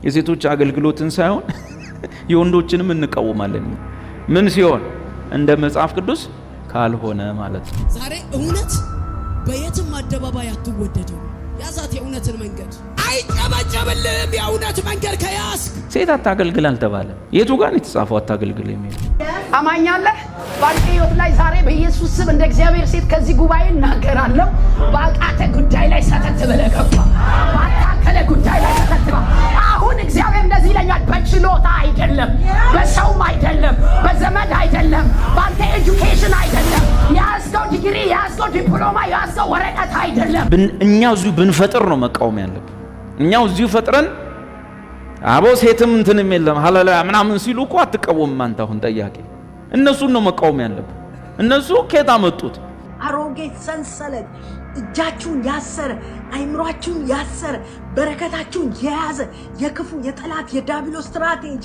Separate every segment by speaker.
Speaker 1: የሴቶች አገልግሎትን ሳይሆን የወንዶችንም እንቃወማለን። ምን ሲሆን እንደ መጽሐፍ ቅዱስ ካልሆነ ማለት ነው።
Speaker 2: ዛሬ እውነት በየትም አደባባይ አትወደድም። ያዛት የእውነትን መንገድ አይጨበጨብልም። የእውነት መንገድ ከያዝ
Speaker 1: ሴት አታገልግል አልተባለ። የቱ ጋር ነው የተጻፈው አታገልግል የሚል?
Speaker 3: አማኛለህ ባንተ ህይወት ላይ ዛሬ በኢየሱስ ስም እንደ እግዚአብሔር ሴት ከዚህ ጉባኤ እናገራለሁ። በአቃተ ጉዳይ ላይ ሰተት ብለህ ገባ። ባታከለ ጉዳይ ላይ ሰተት ብለህ አሁን እግዚአብሔር እንደዚህ ይለኛል። በችሎታ አይደለም፣ በሰውም አይደለም፣ በዘመድ አይደለም፣ ባንተ ኤጁኬሽን አይደለም፣ ያስከው ዲግሪ፣ ያስከው ዲፕሎማ፣ ያስከው ወረቀት አይደለም።
Speaker 1: እኛው እዚሁ ብንፈጥር ነው መቃወም ያለብን። እኛው እዚሁ ፈጥረን አቦ ሴትም እንትንም የለም ሃሌሉያ ምናምን ሲሉ እኮ አትቃወምም አንተ። አሁን ጠያቂ እነሱን ነው መቃወም ያለብን። እነሱ ከየት አመጡት?
Speaker 3: አሮጌ ሰንሰለት እጃችሁን ያሰረ፣ አይምሯችሁን ያሰረ፣ በረከታችሁን የያዘ የክፉ የጠላት የዳቢሎስ ስትራቴጂ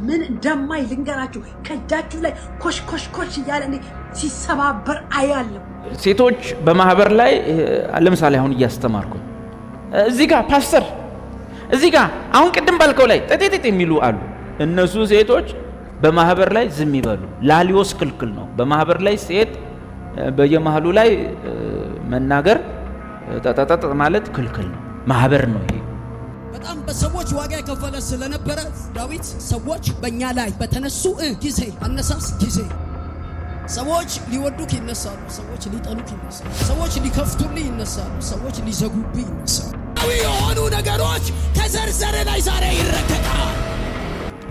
Speaker 3: ምን እንደማይ ልንገራችሁ። ከእጃችሁ ላይ ኮሽ ኮሽ ኮሽ እያለ ሲሰባበር አያለሁ።
Speaker 1: ሴቶች በማህበር ላይ ለምሳሌ አሁን እያስተማርኩ እዚህ ጋር ፓስተር እዚህ ጋር አሁን ቅድም ባልከው ላይ ጥጥጥ የሚሉ አሉ። እነሱ ሴቶች በማህበር ላይ ዝም ይበሉ። ላሊዮስ ክልክል ነው። በማህበር ላይ ሴት በየመሃሉ ላይ መናገር ተጣጣጣ ማለት ክልክል ነው። ማህበር ነው ይሄ።
Speaker 2: በጣም በሰዎች ዋጋ የከፈለ ስለነበረ ዳዊት ሰዎች በእኛ ላይ በተነሱ ጊዜ አነሳስ ጊዜ ሰዎች ሊወዱክ ይነሳሉ፣ ሰዎች ሊጠሉክ ይነሳሉ፣ ሰዎች ሊከፍቱልህ ይነሳሉ፣ ሰዎች ሊዘጉብህ ይነሳሉ። የሆኑ ነገሮች ከዘርዘር ላይ ዛሬ ይረከቃል።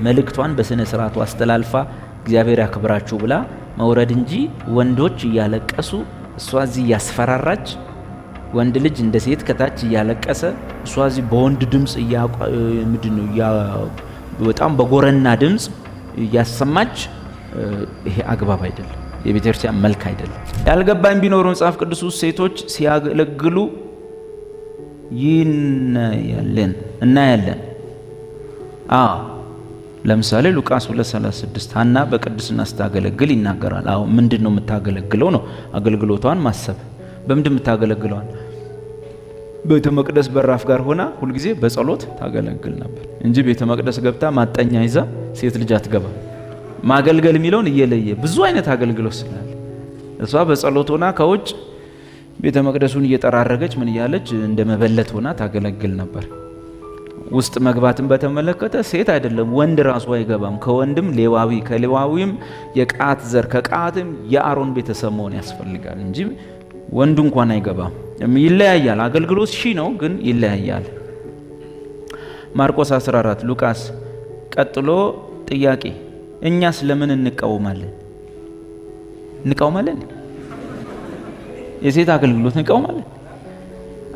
Speaker 1: መልእክቷን በስነ ስርዓቱ አስተላልፋ እግዚአብሔር ያክብራችሁ ብላ መውረድ እንጂ ወንዶች እያለቀሱ እሷ እዚህ እያስፈራራች፣ ወንድ ልጅ እንደ ሴት ከታች እያለቀሰ እሷ እዚህ በወንድ ድምጽ በጣም በጎረና ድምጽ እያሰማች፣ ይሄ አግባብ አይደለም። የቤተክርስቲያን መልክ አይደለም። ያልገባኝ ቢኖር መጽሐፍ ቅዱስ ውስጥ ሴቶች ሲያገለግሉ እናያለን። ለምሳሌ ሉቃስ 2:36 ሐና በቅድስና ስታገለግል ይናገራል። ምንድነው የምታገለግለው ነው? አገልግሎቷን ማሰብ። በምንድን የምታገለግለዋል? ቤተ መቅደስ በራፍ ጋር ሆና ሁልጊዜ በጸሎት ታገለግል ነበር እንጂ ቤተ መቅደስ ገብታ ማጠኛ ይዛ ሴት ልጅ አትገባ። ማገልገል የሚለውን እየለየ ብዙ አይነት አገልግሎት ስላለ እሷ በጸሎት ሆና ከውጭ ቤተ መቅደሱን እየጠራረገች ምን እያለች እንደመበለት ሆና ታገለግል ነበር። ውስጥ መግባትን በተመለከተ ሴት አይደለም ወንድ ራሱ አይገባም። ከወንድም ሌዋዊ፣ ከሌዋዊም የቀዓት ዘር፣ ከቀዓትም የአሮን ቤተሰብ መሆን ያስፈልጋል እንጂ ወንዱ እንኳን አይገባም። ይለያያል። አገልግሎት ነው ግን ይለያያል። ማርቆስ 14 ሉቃስ ቀጥሎ ጥያቄ፣ እኛስ ለምን እንቃወማለን? የሴት አገልግሎት እንቃወማለን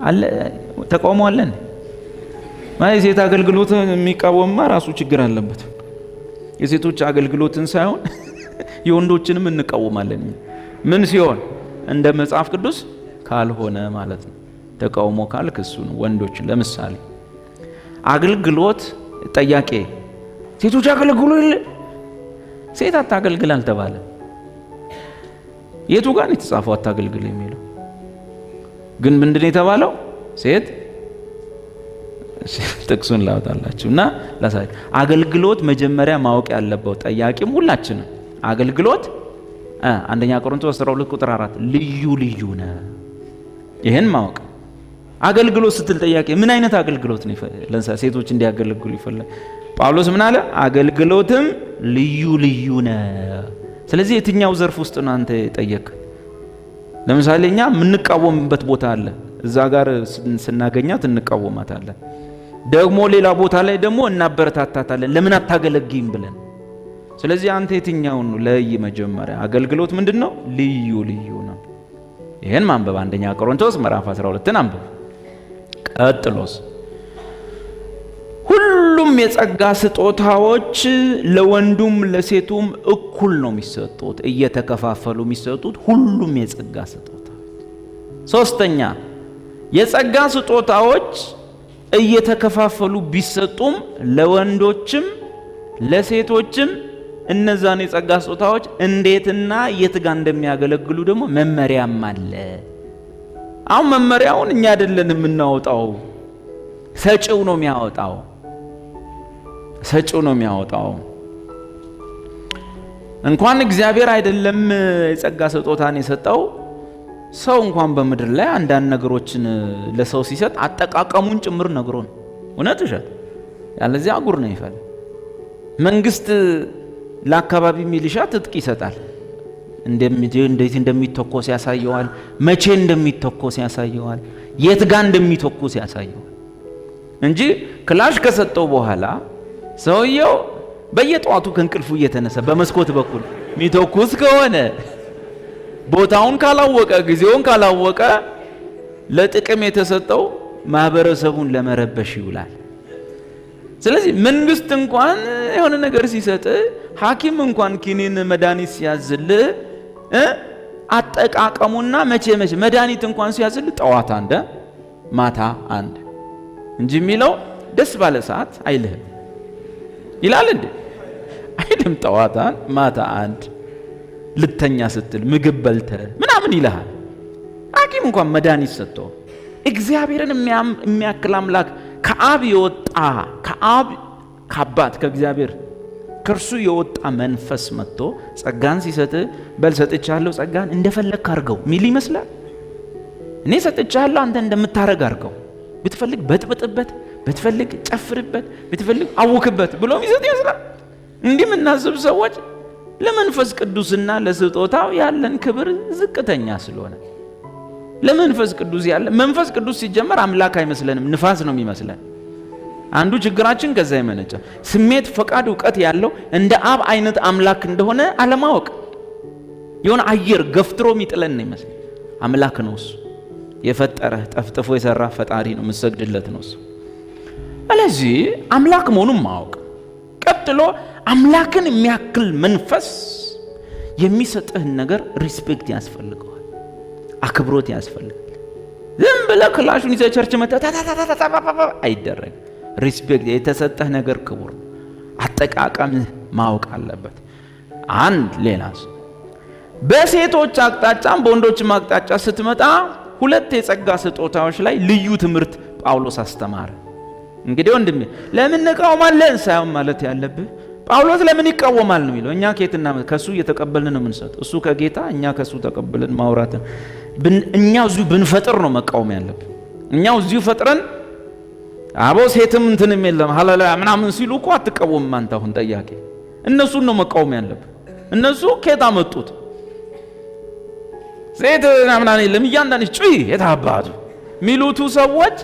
Speaker 1: አለ ተቃውሞ አለን? የሴት አገልግሎት የሚቃወምማ ራሱ ችግር አለበት። የሴቶች አገልግሎትን ሳይሆን የወንዶችንም እንቃወማለን። ምን ሲሆን እንደ መጽሐፍ ቅዱስ ካልሆነ ማለት ነው። ተቃውሞ ካልክ እሱ ነው። ወንዶች ለምሳሌ አገልግሎት ጠያቄ፣ ሴቶች አገልግሉ ይል ሴት አታገልግል አልተባለ። የቱ ጋር ነው የተጻፈው አታገልግል የሚለው? ግን ምንድነው የተባለው? ሴት ጥቅሱን ላውጣላችሁና ላሳይ። አገልግሎት መጀመሪያ ማወቅ ያለበት ጠያቂም ሁላችንም አገልግሎት አንደኛ ቆሮንቶስ 12:4 ልዩ ልዩ ነው። ይሄን ማወቅ አገልግሎት ስትል ጠያቂ ምን አይነት አገልግሎት ነው ለምሳሌ ሴቶች እንዲያገለግሉ ይፈልጋል? ጳውሎስ ምን አለ? አገልግሎትም ልዩ ልዩ ነው። ስለዚህ የትኛው ዘርፍ ውስጥ ነው አንተ ጠየቅ? ለምሳሌ እኛ የምንቃወምበት ቦታ አለ። እዛ ጋር ስናገኛት እንቃወማታለን። ደግሞ ሌላ ቦታ ላይ ደግሞ እናበረታታታለን። ለምን አታገለግይም ብለን። ስለዚህ አንተ የትኛው ነው ለይ? መጀመሪያ አገልግሎት ምንድነው? ልዩ ልዩ ነው። ይሄን ማንበብ አንደኛ ቆሮንቶስ ምዕራፍ 12ን አንብብ። ቀጥሎስ ሁሉም የጸጋ ስጦታዎች ለወንዱም ለሴቱም እኩል ነው የሚሰጡት፣ እየተከፋፈሉ የሚሰጡት ሁሉም የጸጋ ስጦታዎች። ሶስተኛ የጸጋ ስጦታዎች እየተከፋፈሉ ቢሰጡም ለወንዶችም ለሴቶችም እነዛን የጸጋ ስጦታዎች እንዴትና የት ጋር እንደሚያገለግሉ ደግሞ መመሪያም አለ። አሁን መመሪያውን እኛ አይደለን የምናወጣው፣ ሰጪው ነው የሚያወጣው። ሰጪው ነው የሚያወጣው። እንኳን እግዚአብሔር አይደለም የጸጋ ስጦታን የሰጠው ሰው እንኳን በምድር ላይ አንዳንድ ነገሮችን ለሰው ሲሰጥ አጠቃቀሙን ጭምር ነግሮ ነው። እውነት ውሸት ያለዚያ አጉር ነው ይፈል። መንግስት ለአካባቢ ሚሊሻ ትጥቅ ይሰጣል። እንዴት እንደሚተኮስ ያሳየዋል። መቼ እንደሚተኮስ ያሳየዋል። የት ጋር እንደሚተኮስ ያሳየዋል እንጂ ክላሽ ከሰጠው በኋላ ሰውየው በየጧቱ ከእንቅልፉ እየተነሳ በመስኮት በኩል ሚተኩስ ከሆነ ቦታውን ካላወቀ ጊዜውን ካላወቀ ለጥቅም የተሰጠው ማህበረሰቡን ለመረበሽ ይውላል። ስለዚህ መንግስት እንኳን የሆነ ነገር ሲሰጥ፣ ሐኪም እንኳን ኪኒን መድኃኒት ሲያዝል አጠቃቀሙና መቼ መድኃኒት እንኳን ሲያዝል ጠዋት አንድ ማታ አንድ እንጂ የሚለው ደስ ባለ ሰዓት አይልህም ይላል እንዴ? አይልም። ጠዋት አንድ ማታ አንድ ልተኛ ስትል ምግብ በልተ ምናምን ይልሃል። ሐኪም እንኳን መድኃኒት ሰጥቶ እግዚአብሔርን የሚያክል አምላክ ከአብ የወጣ ከአባት ከእግዚአብሔር ከእርሱ የወጣ መንፈስ መጥቶ ጸጋን ሲሰጥ በል ሰጥቻለሁ ጸጋን እንደፈለግክ አድርገው ሚል ይመስላል። እኔ ሰጥቻለሁ አንተ እንደምታረግ አድርገው፣ ብትፈልግ በጥብጥበት፣ ብትፈልግ ጨፍርበት፣ ብትፈልግ አውክበት ብሎ ይሰጥ ይመስላል። እንዲህ የምናስብ ሰዎች ለመንፈስ ቅዱስና ለስጦታው ያለን ክብር ዝቅተኛ ስለሆነ ለመንፈስ ቅዱስ ያለ መንፈስ ቅዱስ ሲጀመር አምላክ አይመስለንም፣ ንፋስ ነው የሚመስለን። አንዱ ችግራችን ከዛ የመነጨ ስሜት፣ ፈቃድ፣ ዕውቀት ያለው እንደ አብ አይነት አምላክ እንደሆነ አለማወቅ። የሆነ አየር ገፍትሮ የሚጥለን ነው ይመስል። አምላክ ነው እሱ። የፈጠረህ ጠፍጥፎ የሰራ ፈጣሪ ነው፣ የምትሰግድለት ነው እሱ። ስለዚህ አምላክ መሆኑን ማወቅ፣ ቀጥሎ አምላክን የሚያክል መንፈስ የሚሰጥህን ነገር ሪስፔክት ያስፈልገዋል፣ አክብሮት ያስፈልጋል። ዝም ብለህ ክላሹን ይዘህ ቸርች መጥተህ አይደረግ። ሪስፔክት፣ የተሰጠህ ነገር ክቡር፣ አጠቃቀምህ ማወቅ አለበት። አንድ ሌላ በሴቶች አቅጣጫም በወንዶችም አቅጣጫ ስትመጣ ሁለት የጸጋ ስጦታዎች ላይ ልዩ ትምህርት ጳውሎስ አስተማረ። እንግዲህ ወንድሜ ለምን እንቃወማለን ሳይሆን ማለት ያለብህ ጳውሎስ ለምን ይቃወማል ነው የሚለው። እኛ ከየትና ከሱ እየተቀበልን ነው የምንሰጥ፣ እሱ ከጌታ እኛ ከሱ ተቀበልን ማውራት። እኛ እዚሁ ብንፈጥር ነው መቃወም ያለብን። እኛው እዚሁ ፈጥረን አቦ ሴትም እንትንም የለም ሃሌሉያ ምናምን ሲሉ እኮ አትቃወምም አንተ። አሁን ጠያቄ እነሱን ነው መቃወም ያለብን። እነሱ ከየት አመጡት? ሴት ምናምን የለም እያንዳንዱ ጩይ የታባቱ ሚሉቱ ሰዎች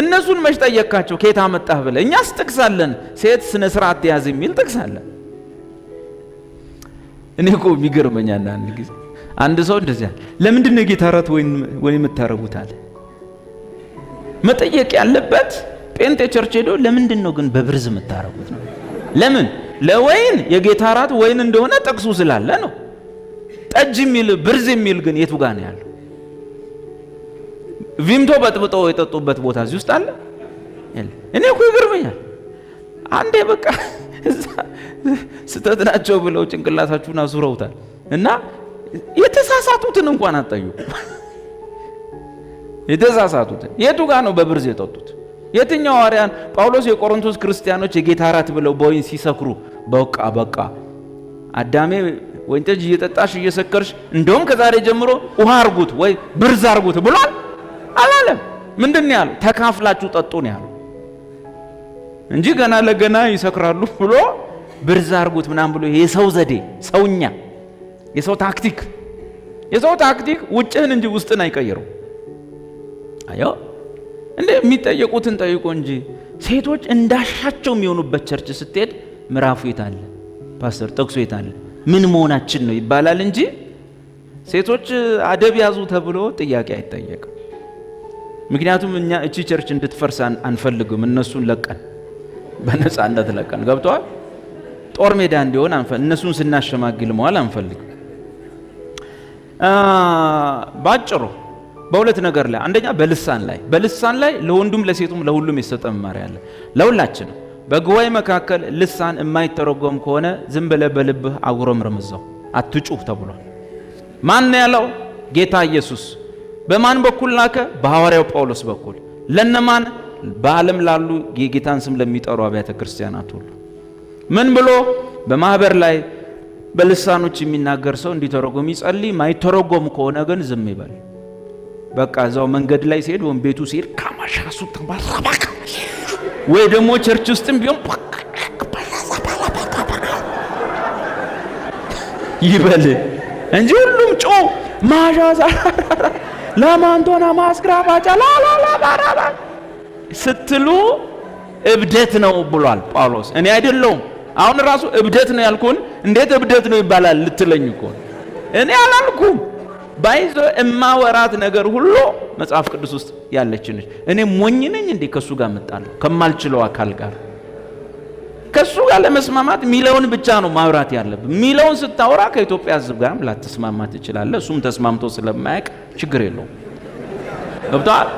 Speaker 1: እነሱን መች ጠየካቸው? ከየት አመጣህ ብለህ። እኛስ ጥቅስ አለን፣ ሴት ስነ ስርዓት ያዝ የሚል ጥቅስ አለን። እኔ እኮ የሚገርመኛል አንድ ጊዜ አንድ ሰው እንደዚያ ለምንድን ነው የጌታ እራት ወይ የምታረጉት አለ። መጠየቅ ያለበት ጴንጤ ቸርች ሄዶ ለምንድን ነው ግን በብርዝ የምታረጉት ነው? ለምን? ለወይን የጌታ እራት ወይን እንደሆነ ጥቅሱ ስላለ ነው። ጠጅ የሚል ብርዝ የሚል ግን የቱ ጋር ነው ያለው? ቪምቶ በጥብጦ የጠጡበት ቦታ እዚህ ውስጥ አለ? እኔ እኮ ይገርመኛል። አንዴ በቃ ስተት ናቸው ብለው ጭንቅላታችሁን አዙረውታል እና የተሳሳቱትን እንኳን አጠዩ። የተሳሳቱትን የቱ ጋር ነው በብርዝ የጠጡት? የትኛው ሐዋርያን ጳውሎስ የቆሮንቶስ ክርስቲያኖች የጌታ እራት ብለው በወይን ሲሰክሩ በቃ አዳሜ ወይን ጠጅ እየጠጣሽ እየሰከርሽ እንደውም ከዛሬ ጀምሮ ውሃ አርጉት ወይ ብርዝ አርጉት ብሏል አላለም? ምንድን ነው ያለው? ተካፍላችሁ ጠጡ ነው ያለው እንጂ ገና ለገና ይሰክራሉ ብሎ ብርዝ አርጉት ምናምን ብሎ የሰው ዘዴ፣ ሰውኛ፣ የሰው ታክቲክ ውጭህን እንጂ ውስጥን አይቀይረው። አዮ እንደ የሚጠየቁትን ጠይቆ እንጂ ሴቶች እንዳሻቸው የሚሆኑበት ቸርች ስትሄድ ምዕራፉ የታለ ፓስተር ጥቅሱ የታለ ምን መሆናችን ነው ይባላል እንጂ ሴቶች አደብ ያዙ ተብሎ ጥያቄ አይጠየቅም። ምክንያቱም እኛ እቺ ቸርች እንድትፈርስ አንፈልግም። እነሱን ለቀን በነፃነት ለቀን ገብተዋል። ጦር ሜዳ እንዲሆን እነሱን ስናሸማግል መዋል አንፈልግም። ባጭሩ በሁለት ነገር ላይ፣ አንደኛ በልሳን ላይ ለወንዱም ለሴቱም ለሁሉም የተሰጠ መመሪያ አለ። ለሁላችንም በጉባኤ መካከል ልሳን የማይተረጎም ከሆነ ዝም ብለህ በልብህ አጉረምርም እዛው አትጩህ ተብሏል። ማን ያለው? ጌታ ኢየሱስ። በማን በኩል ላከ? በሐዋርያው ጳውሎስ በኩል። ለነማን? በዓለም ላሉ የጌታን ስም ለሚጠሩ አብያተ ክርስቲያናት ሁሉ ምን ብሎ በማህበር ላይ በልሳኖች የሚናገር ሰው እንዲተረጎም ይጸልይ፣ ማይተረጎም ከሆነ ግን ዝም ይበል። በቃ እዛው መንገድ ላይ ሲሄድ ወይም ቤቱ ሲሄድ ካማሻሱ ተባራባካ ወይ ደግሞ ቸርች ውስጥም ቢሆን ይበል እንጂ ሁሉም ጮ ማሻዛ ለማንቶና ማስግራባጫ ላላላ ባራባ ስትሉ እብደት ነው ብሏል ጳውሎስ። እኔ አይደለሁም አሁን ራሱ እብደት ነው ያልኩን። እንዴት እብደት ነው ይባላል ልትለኝ እኮ እኔ አላልኩም። ባይዞ እማወራት ነገር ሁሉ መጽሐፍ ቅዱስ ውስጥ ያለች ነች። እኔ ሞኝ ነኝ እንዴ ከሱ ጋር መጣለሁ ከማልችለው አካል ጋር? ከሱ ጋር ለመስማማት ሚለውን ብቻ ነው ማውራት ያለብን። ሚለውን ስታወራ ከኢትዮጵያ ሕዝብ ጋርም ላትስማማ ትችላለህ። እሱም ተስማምቶ ስለማያውቅ ችግር የለውም። ገብቶሃል?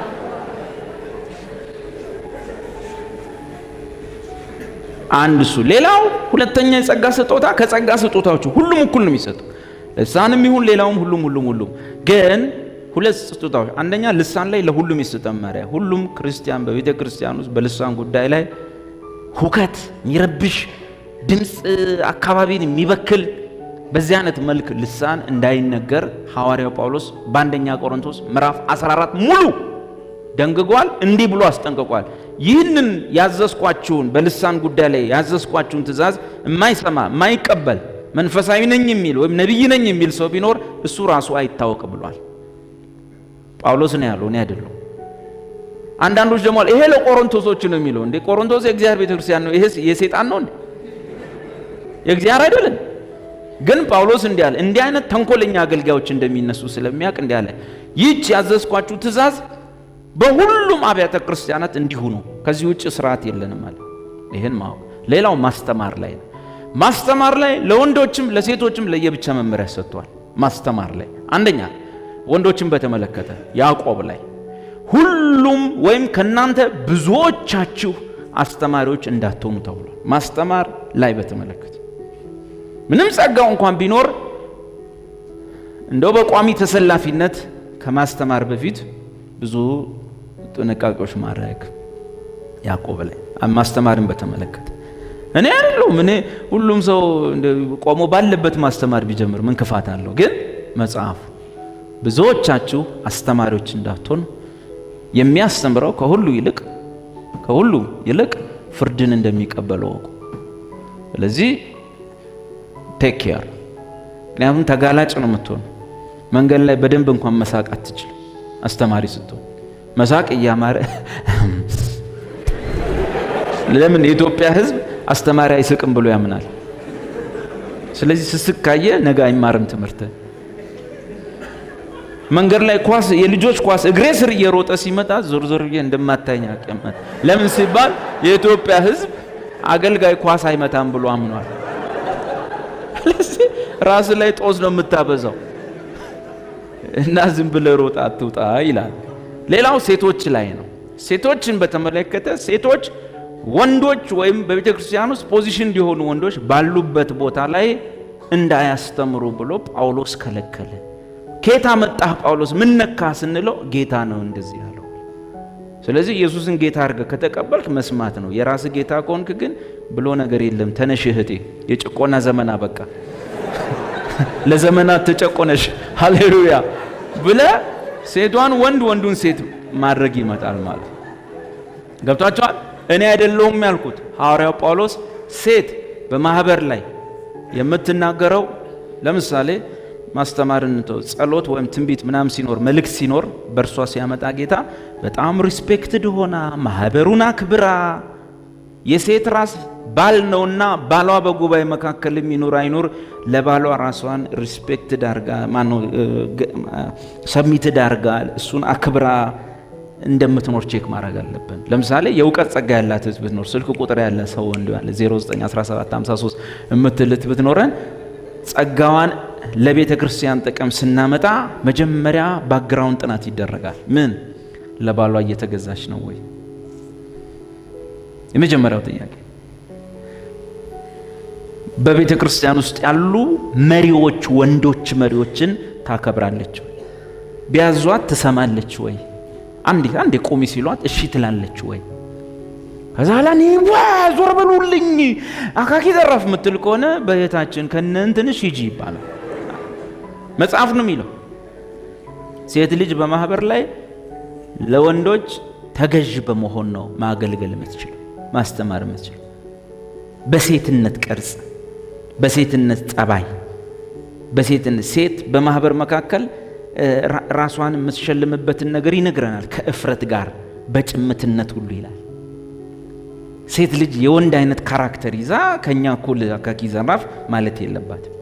Speaker 1: አንድ እሱ። ሌላው ሁለተኛ የጸጋ ስጦታ ከጸጋ ስጦታዎች ሁሉም እኩል ነው የሚሰጠው። ልሳንም ይሁን ሌላውም ሁሉም ግን ሁለት ስጦታዎች። አንደኛ ልሳን ላይ ለሁሉም ይሰጥ መመሪያ። ሁሉም ክርስቲያን በቤተ ክርስቲያን ውስጥ በልሳን ጉዳይ ላይ ሁከት የሚረብሽ ድምፅ አካባቢን የሚበክል በዚህ አይነት መልክ ልሳን እንዳይነገር ሐዋርያው ጳውሎስ በአንደኛ ቆሮንቶስ ምዕራፍ 14 ሙሉ ደንግጓል። እንዲህ ብሎ አስጠንቅቋል። ይህንን ያዘዝኳችሁን በልሳን ጉዳይ ላይ ያዘዝኳችሁን ትእዛዝ የማይሰማ የማይቀበል መንፈሳዊ ነኝ የሚል ወይም ነቢይ ነኝ የሚል ሰው ቢኖር እሱ ራሱ አይታወቅ ብሏል። ጳውሎስ ነው ያለው፣ እኔ አይደለሁም። አንዳንዶች ደግሞ ይሄ ለቆሮንቶሶች ነው የሚለው። እንዴ ቆሮንቶስ የእግዚአብሔር ቤተክርስቲያን ነው፣ ይሄ የሰይጣን ነው እንዴ? የእግዚአብሔር አይደለም? ግን ጳውሎስ እንዲህ አለ። እንዲህ አይነት ተንኮለኛ አገልጋዮች እንደሚነሱ ስለሚያውቅ እንዲህ አለ፣ ይህች ያዘዝኳችሁ ትእዛዝ በሁሉም አብያተ ክርስቲያናት እንዲሁ ነው፣ ከዚህ ውጭ ስርዓት የለንም አለ። ይሄን ማወቅ። ሌላው ማስተማር ላይ ነው። ማስተማር ላይ ለወንዶችም ለሴቶችም ለየብቻ መመሪያ ሰጥቷል። ማስተማር ላይ አንደኛ ወንዶችን በተመለከተ ያዕቆብ ላይ ሁሉም ወይም ከናንተ ብዙዎቻችሁ አስተማሪዎች እንዳትሆኑ ተብሏል። ማስተማር ላይ በተመለከተ ምንም ጸጋው እንኳን ቢኖር እንደው በቋሚ ተሰላፊነት ከማስተማር በፊት ብዙ ጥንቃቄዎች ማድረግ ያዕቆብ ላይ ማስተማርን በተመለከተ እኔ አይደለሁም። እኔ ሁሉም ሰው ቆሞ ባለበት ማስተማር ቢጀምር ምን ክፋት አለው? ግን መጽሐፉ ብዙዎቻችሁ አስተማሪዎች እንዳትሆኑ የሚያስተምረው ከሁሉ ይልቅ ፍርድን እንደሚቀበለው ወቁ። ስለዚህ ቴክ ኬር። ምክንያቱም ተጋላጭ ነው የምትሆን። መንገድ ላይ በደንብ እንኳን መሳቅ አትችልም። አስተማሪ ስትሆን መሳቅ እያማረ ለምን የኢትዮጵያ ሕዝብ አስተማሪ አይስቅም ብሎ ያምናል። ስለዚህ ስስቅ ካየ ነገ አይማርም ትምህርት። መንገድ ላይ ኳስ የልጆች ኳስ እግሬ ስር እየሮጠ ሲመጣ ዞር ዞር ብዬ እንደማታኛ አቀመጥ። ለምን ሲባል የኢትዮጵያ ሕዝብ አገልጋይ ኳስ አይመታም ብሎ አምኗል። ስለዚህ ራስ ላይ ጦስ ነው የምታበዛው እና ዝም ብለህ ሮጣ አትውጣ ይላል። ሌላው ሴቶች ላይ ነው። ሴቶችን በተመለከተ ሴቶች ወንዶች ወይም በቤተ ክርስቲያን ውስጥ ፖዚሽን እንዲሆኑ ወንዶች ባሉበት ቦታ ላይ እንዳያስተምሩ ብሎ ጳውሎስ ከለከለ። ጌታ መጣህ ጳውሎስ ምን ነካ ስንለው ጌታ ነው እንደዚህ ያለው። ስለዚህ ኢየሱስን ጌታ አድርገህ ከተቀበልክ መስማት ነው። የራስ ጌታ ከሆንክ ግን ብሎ ነገር የለም። ተነሽ እህቴ፣ የጭቆና ዘመን አበቃ፣ ለዘመናት ተጨቆነሽ፣ ሃሌሉያ ብለ ሴቷን ወንድ ወንዱን ሴት ማድረግ ይመጣል ማለት ገብቷቸዋል። እኔ አይደለሁም ያልኩት ሐዋርያው ጳውሎስ ሴት በማህበር ላይ የምትናገረው ለምሳሌ ማስተማርን ጸሎት ወይም ትንቢት ምናምን ሲኖር መልእክት ሲኖር በእርሷ ሲያመጣ ጌታ በጣም ሪስፔክትድ ሆና ማህበሩን አክብራ የሴት ራስ ባል ነውና ባሏ በጉባኤ መካከል የሚኖር አይኖር ለባሏ ራሷን ሪስፔክትድ አርጋ ሰብሚትድ አርጋ እሱን አክብራ እንደምትኖር ቼክ ማድረግ አለብን። ለምሳሌ የእውቀት ጸጋ ያላት ህዝብ ብትኖር ስልክ ቁጥር ያለ ሰው ወንድ ያለ 091753 እምትልት ብትኖረን ጸጋዋን ለቤተ ክርስቲያን ጥቅም ስናመጣ መጀመሪያ ባክግራውንድ ጥናት ይደረጋል። ምን ለባሏ እየተገዛች ነው ወይ? የመጀመሪያው ጥያቄ። በቤተ ክርስቲያን ውስጥ ያሉ መሪዎች ወንዶች መሪዎችን ታከብራለች ወይ? ቢያዟት ትሰማለች ወይ? አንዴ ቁሚ ሲሏት እሺ ትላለች ወይ? ከዛ ላኔ ዞር በሉልኝ አካኪ ዘራፍ ምትል ከሆነ በየታችን ከነንትንሽ ሂጂ ይባላል። መጽሐፍ ነው የሚለው። ሴት ልጅ በማህበር ላይ ለወንዶች ተገዥ በመሆን ነው ማገልገል የምትችል ማስተማር የምትችል። በሴትነት ቅርጽ፣ በሴትነት ጸባይ፣ በሴትነት ሴት በማህበር መካከል ራሷን የምትሸልምበትን ነገር ይነግረናል። ከእፍረት ጋር በጭምትነት ሁሉ ይላል። ሴት ልጅ የወንድ አይነት ካራክተር ይዛ ከኛ እኩል አካኪ ዘራፍ ማለት የለባትም።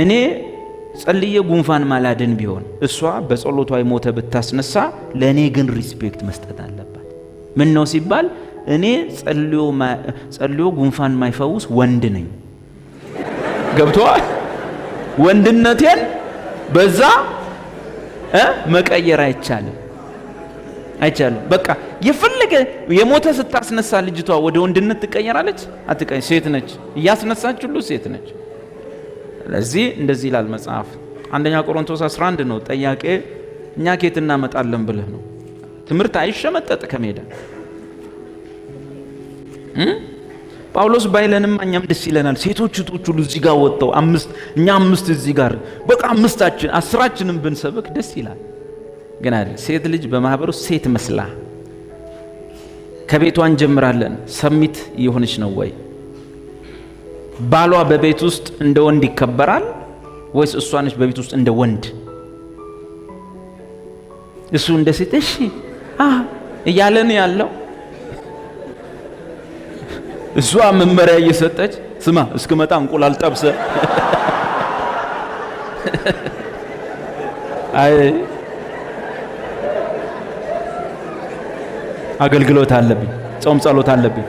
Speaker 1: እኔ ጸልዬ ጉንፋን ማላድን ቢሆን እሷ በጸሎቷ የሞተ ብታስነሳ ለእኔ ግን ሪስፔክት መስጠት አለባት። ምን ነው ሲባል እኔ ጸልዮ ጉንፋን ማይፈውስ ወንድ ነኝ። ገብቶሃል? ወንድነቴን በዛ መቀየር አይቻልም። በቃ የፈለገ የሞተ ስታስነሳ ልጅቷ ወደ ወንድነት ትቀየራለች? አትቀየር። ሴት ነች፣ እያስነሳች ሁሉ ሴት ነች። ስለዚህ እንደዚህ ይላል መጽሐፍ። አንደኛ ቆሮንቶስ 11 ነው። ጠያቄ እኛ ከየት እናመጣለን ብለህ ነው። ትምህርት አይሸመጠጥ ከሜዳ ጳውሎስ ባይለንም እኛም ደስ ይለናል። ሴቶች ሁሉ እዚህ ጋር ወጥተው እኛ አምስት እዚህ ጋር በቃ አምስታችን 10ችንም ብንሰብክ ደስ ይላል። ግን አይደል ሴት ልጅ በማህበሩ ሴት መስላ ከቤቷ እንጀምራለን። ሰሚት የሆነች ነው ወይ? ባሏ በቤት ውስጥ እንደ ወንድ ይከበራል ወይስ እሷ ነች በቤት ውስጥ እንደ ወንድ? እሱ እንደ ሴት እሺ እያለን ያለው እሷ መመሪያ እየሰጠች ስማ እስክመጣ እንቁላል ጠብሰ አይ አገልግሎት አለብኝ፣ ጾም ጸሎት አለብኝ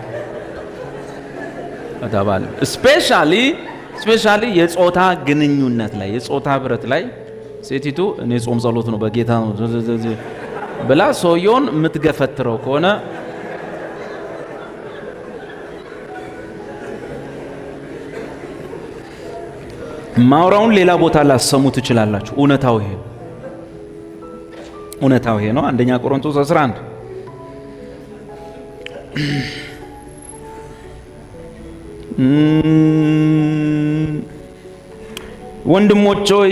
Speaker 1: አታባለ ስፔሻሊ የጾታ ግንኙነት ላይ የጾታ ህብረት ላይ ሴቲቱ እኔ ጾም ጸሎት ነው በጌታ ነው ብላ ሰውየውን የምትገፈትረው ከሆነ ማውራውን ሌላ ቦታ ላሰሙ ትችላላችሁ። እውነታው ይሄ ነው። አንደኛ ቆሮንቶስ 11 ወንድሞች ሆይ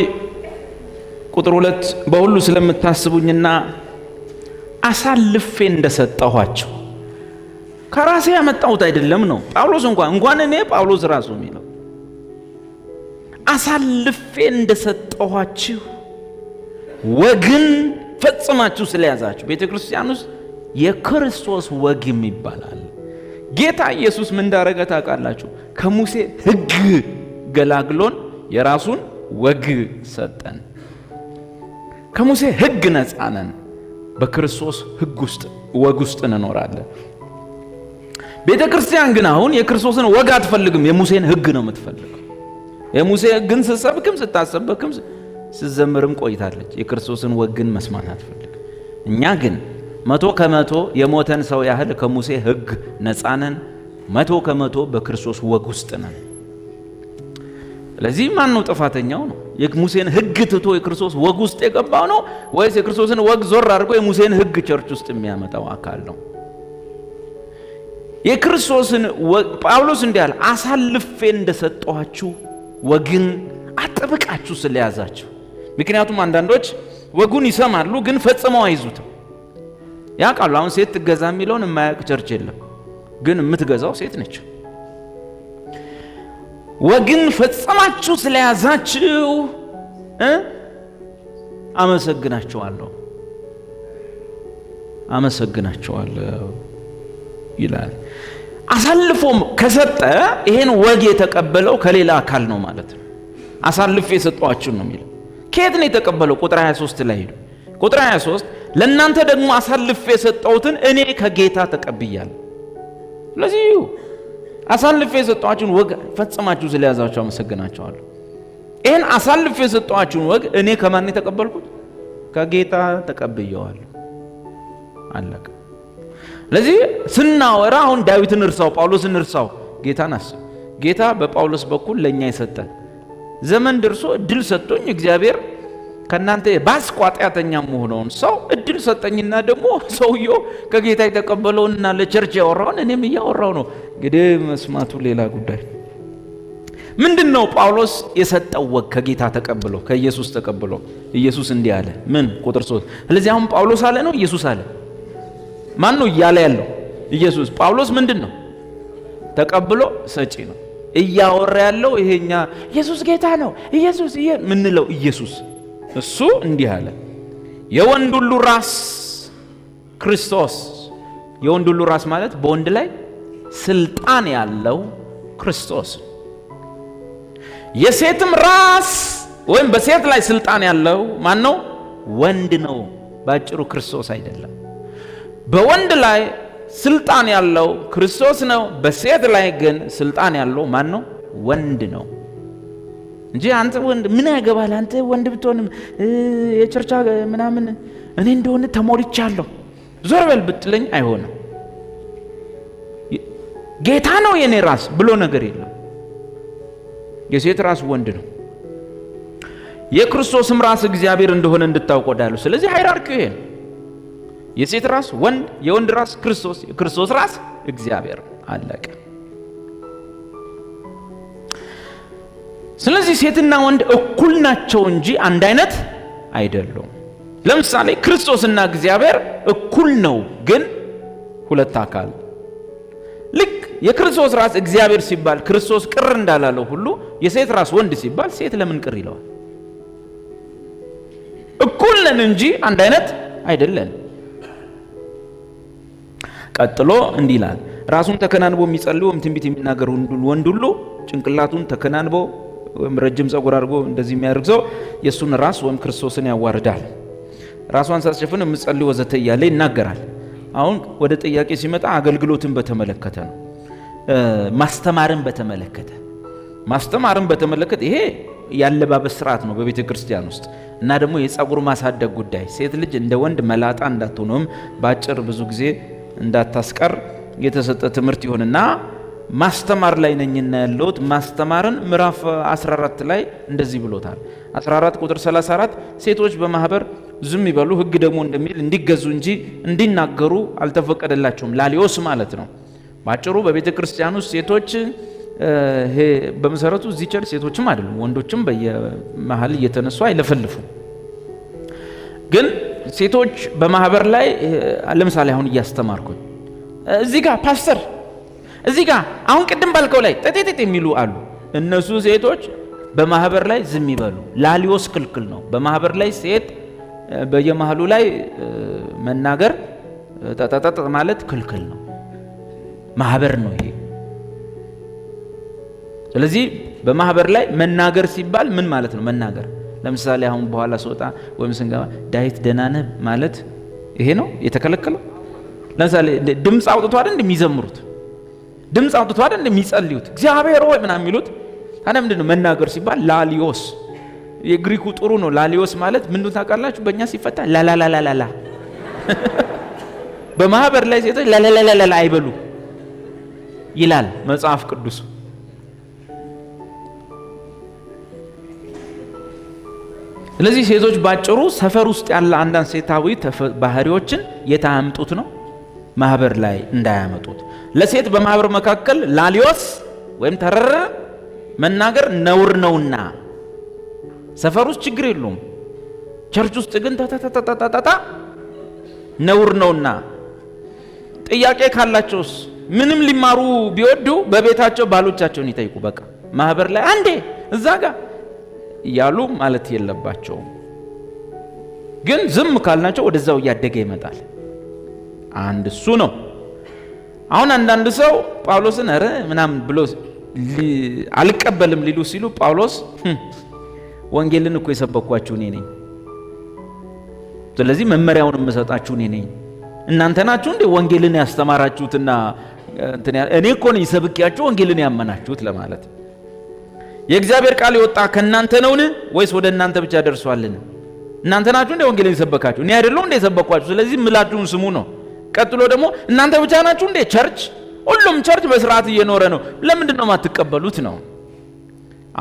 Speaker 1: ቁጥር 2 በሁሉ ስለምታስቡኝና አሳልፌ እንደሰጠኋችሁ ከራሴ ያመጣሁት አይደለም ነው። ጳውሎስ እንኳን እኔ ጳውሎስ ራሱ የሚለው አሳልፌ እንደሰጠኋችሁ ወግን ፈጽማችሁ ስለያዛችሁ። ቤተ ክርስቲያን ውስጥ የክርስቶስ ወግ ይባላል። ጌታ ኢየሱስ ምን እንዳረገ ታውቃላችሁ? ከሙሴ ሕግ ገላግሎን የራሱን ወግ ሰጠን። ከሙሴ ሕግ ነፃ ነን። በክርስቶስ ሕግ ውስጥ ወግ ውስጥ እንኖራለን። ቤተ ክርስቲያን ግን አሁን የክርስቶስን ወግ አትፈልግም፣ የሙሴን ሕግ ነው የምትፈልገው። የሙሴ ሕግን ስትሰብክም ስታሰብክም ስትዘምርም ቆይታለች። የክርስቶስን ወግን መስማት አትፈልግም። እኛ ግን 100% የሞተን ሰው ያህል ከሙሴ ሕግ ነፃ ነን። 100% በክርስቶስ ወግ ውስጥ ነን። ስለዚህ ማን ነው ጥፋተኛው? ነው የሙሴን ሕግ ትቶ የክርስቶስ ወግ ውስጥ የገባው ነው ወይስ የክርስቶስን ወግ ዞር አድርጎ የሙሴን ሕግ ቸርች ውስጥ የሚያመጣው አካል ነው? የክርስቶስን ጳውሎስ እንዲህ አለ፣ አሳልፌ እንደሰጠኋችሁ ወግን አጥብቃችሁ ስለያዛችሁ። ምክንያቱም አንዳንዶች ወጉን ይሰማሉ ግን ፈጽመው አይዙትም። ያውቃሉ። አሁን ሴት ትገዛ የሚለውን የማያውቅ ቸርች የለም፣ ግን የምትገዛው ሴት ነች። ወግን ፈጽማችሁ ስለያዛችሁ አመሰግናችኋለሁ ይላል። አሳልፎም ከሰጠ ይሄን ወግ የተቀበለው ከሌላ አካል ነው ማለት ነው። አሳልፌ የሰጠኋችሁ ነው የሚለው። ከየት ነው የተቀበለው? ቁጥር 23 ላይ ሄዱ። ቁጥር 23 ለእናንተ ደግሞ አሳልፌ የሰጠሁትን እኔ ከጌታ ተቀብያለሁ። ስለዚህ አሳልፌ የሰጠኋችሁን ወግ ፈጽማችሁ ስለያዛችሁ አመሰግናችኋለሁ። ይህን አሳልፌ የሰጠኋችሁን ወግ እኔ ከማን የተቀበልኩት? ከጌታ ተቀብየዋለሁ። አለቀ። ስለዚህ ስናወራ አሁን ዳዊትን እርሳው፣ ጳውሎስን እርሳው፣ ጌታን አስብ። ጌታ በጳውሎስ በኩል ለኛ የሰጠን ዘመን ደርሶ እድል ሰጥቶኝ እግዚአብሔር ከናንተ ባስቆ ኃጢአተኛም ሆነውን ሰው እድል ሰጠኝና ደግሞ ሰውየው ከጌታ የተቀበለውንና ለቸርች ያወራውን እኔም እያወራው ነው። እንግዲህ መስማቱ ሌላ ጉዳይ። ምንድነው ጳውሎስ የሰጠው ወግ? ከጌታ ተቀብሎ ከኢየሱስ ተቀብሎ ኢየሱስ እንዲህ አለ። ምን ቁጥር 3 ስለዚህ አሁን ጳውሎስ አለ ነው ኢየሱስ አለ? ማን ነው እያለ ያለው? ኢየሱስ። ጳውሎስ ምንድነው? ተቀብሎ ሰጪ ነው። እያወራ ያለው ይሄኛ ኢየሱስ ጌታ ነው ኢየሱስ ምንለው ኢየሱስ። እሱ እንዲህ አለ፣ የወንድ ሁሉ ራስ ክርስቶስ። የወንድ ሁሉ ራስ ማለት በወንድ ላይ ስልጣን ያለው ክርስቶስ። የሴትም ራስ ወይም በሴት ላይ ስልጣን ያለው ማን ነው? ወንድ ነው። ባጭሩ ክርስቶስ አይደለም። በወንድ ላይ ስልጣን ያለው ክርስቶስ ነው። በሴት ላይ ግን ስልጣን ያለው ማን ነው? ወንድ ነው እንጂ አንተ ወንድ ምን ያገባል? አንተ ወንድ ብትሆንም የቸርቻ ምናምን እኔ እንደሆነ ተሞልቻለሁ ዞር በል ብትለኝ አይሆንም። ጌታ ነው የኔ ራስ ብሎ ነገር የለም። የሴት ራስ ወንድ ነው። የክርስቶስም ራስ እግዚአብሔር እንደሆነ እንድታውቁ ወዳለሁ። ስለዚህ ሃይራርኪው ይሄ ነው። የሴት ራስ ወንድ፣ የወንድ ራስ ክርስቶስ፣ የክርስቶስ ራስ እግዚአብሔር። አለቀ። ስለዚህ ሴትና ወንድ እኩል ናቸው እንጂ አንድ አይነት አይደሉም። ለምሳሌ ክርስቶስና እግዚአብሔር እኩል ነው፣ ግን ሁለት አካል። ልክ የክርስቶስ ራስ እግዚአብሔር ሲባል ክርስቶስ ቅር እንዳላለው ሁሉ የሴት ራስ ወንድ ሲባል ሴት ለምን ቅር ይለዋል? እኩል ነን እንጂ አንድ አይነት አይደለን። ቀጥሎ እንዲህ ይላል፣ ራሱን ተከናንቦ የሚጸልይ ወይም ትንቢት የሚናገር ወንድ ሁሉ ጭንቅላቱን ተከናንቦ ወይም ረጅም ጸጉር አድርጎ እንደዚህ የሚያደርግ ሰው የእሱን ራስ ወይም ክርስቶስን ያዋርዳል። ራሷን ሳትሸፍን የምጸልይ ወዘተ እያለ ይናገራል። አሁን ወደ ጥያቄ ሲመጣ አገልግሎትን በተመለከተ ነው። ማስተማርን በተመለከተ ይሄ ያለባበስ ስርዓት ነው በቤተ ክርስቲያን ውስጥ እና ደግሞ የጸጉር ማሳደግ ጉዳይ ሴት ልጅ እንደ ወንድ መላጣ እንዳትሆንም ባጭር ብዙ ጊዜ እንዳታስቀር የተሰጠ ትምህርት ይሆንና ማስተማር ላይ ነኝና ያለውት ማስተማርን ምዕራፍ 14 ላይ እንደዚህ ብሎታል። 14 ቁጥር 34 ሴቶች በማህበር ዝም ይበሉ፣ ሕግ ደግሞ እንደሚል እንዲገዙ እንጂ እንዲናገሩ አልተፈቀደላቸውም። ላሊዮስ ማለት ነው። ባጭሩ በቤተ ክርስቲያን ውስጥ ሴቶች በመሰረቱ እዚህ ቸርች ሴቶችም አይደሉም ወንዶችም በየመሃል እየተነሱ አይለፈልፉም። ግን ሴቶች በማህበር ላይ ለምሳሌ አሁን እያስተማርኩኝ እዚህ ጋር ፓስተር እዚህ ጋር አሁን ቅድም ባልከው ላይ ጠጤጤ የሚሉ አሉ። እነሱ ሴቶች በማህበር ላይ ዝም ይበሉ። ላሊዮስ ክልክል ነው። በማህበር ላይ ሴት በየመሃሉ ላይ መናገር ጠጠጠጥ ማለት ክልክል ነው። ማህበር ነው ይሄ። ስለዚህ በማህበር ላይ መናገር ሲባል ምን ማለት ነው? መናገር ለምሳሌ አሁን በኋላ ስወጣ ወይም ስንገባ ዳዊት ደህና ነህ ማለት ይሄ ነው የተከለከለው። ለምሳሌ ድምፅ አውጥቶ አይደል እንደሚዘምሩት፣ ድምፅ አውጥቶ አይደል እንደሚጸልዩት እግዚአብሔር ሆይ ምናምን የሚሉት። ታዲያ ምንድነው መናገር ሲባል? ላሊዮስ። የግሪኩ ጥሩ ነው። ላሊዮስ ማለት ምን ታውቃላችሁ? በእኛ ሲፈታ ላላላላላ በማህበር ላይ ሴቶች ላላላላላ አይበሉ ይላል መጽሐፍ ቅዱስ። ስለዚህ ሴቶች ባጭሩ ሰፈር ውስጥ ያለ አንዳንድ ሴታዊ ባህሪዎችን የታያምጡት ነው ማህበር ላይ እንዳያመጡት። ለሴት በማህበር መካከል ላሊዮስ ወይም ተረረ መናገር ነውር ነውና ሰፈር ውስጥ ችግር የለውም፣ ቸርች ውስጥ ግን ተተተተተታ ነውር ነውና። ጥያቄ ካላቸውስ ምንም ሊማሩ ቢወዱ በቤታቸው ባሎቻቸውን ይጠይቁ። በቃ ማህበር ላይ አንዴ እዛ ጋር እያሉ ማለት የለባቸውም። ግን ዝም ካልናቸው ወደዛው እያደገ ይመጣል። አንድ እሱ ነው። አሁን አንዳንድ ሰው ጳውሎስን ኧረ ምናምን ብሎ አልቀበልም ሊሉ ሲሉ ጳውሎስ ወንጌልን እኮ የሰበኳችሁ እኔ ነኝ፣ ስለዚህ መመሪያውን የምሰጣችሁ እኔ ነኝ፣ እናንተ ናችሁ እንዴ ወንጌልን ያስተማራችሁትና እኔ እኮ ነኝ ሰብኪያችሁ ወንጌልን ያመናችሁት ለማለት። የእግዚአብሔር ቃል የወጣ ከእናንተ ነውን ወይስ ወደ እናንተ ብቻ ደርሷልን? እናንተ ናችሁ እንዴ ወንጌልን የሰበካችሁ? እኔ አይደለሁም እንዴ የሰበኳችሁ? ስለዚህ ምላችሁን ስሙ ነው። ቀጥሎ ደግሞ እናንተ ብቻ ናችሁ እንዴ ቸርች? ሁሉም ቸርች በስርዓት እየኖረ ነው፣ ለምንድን ነው የማትቀበሉት ነው።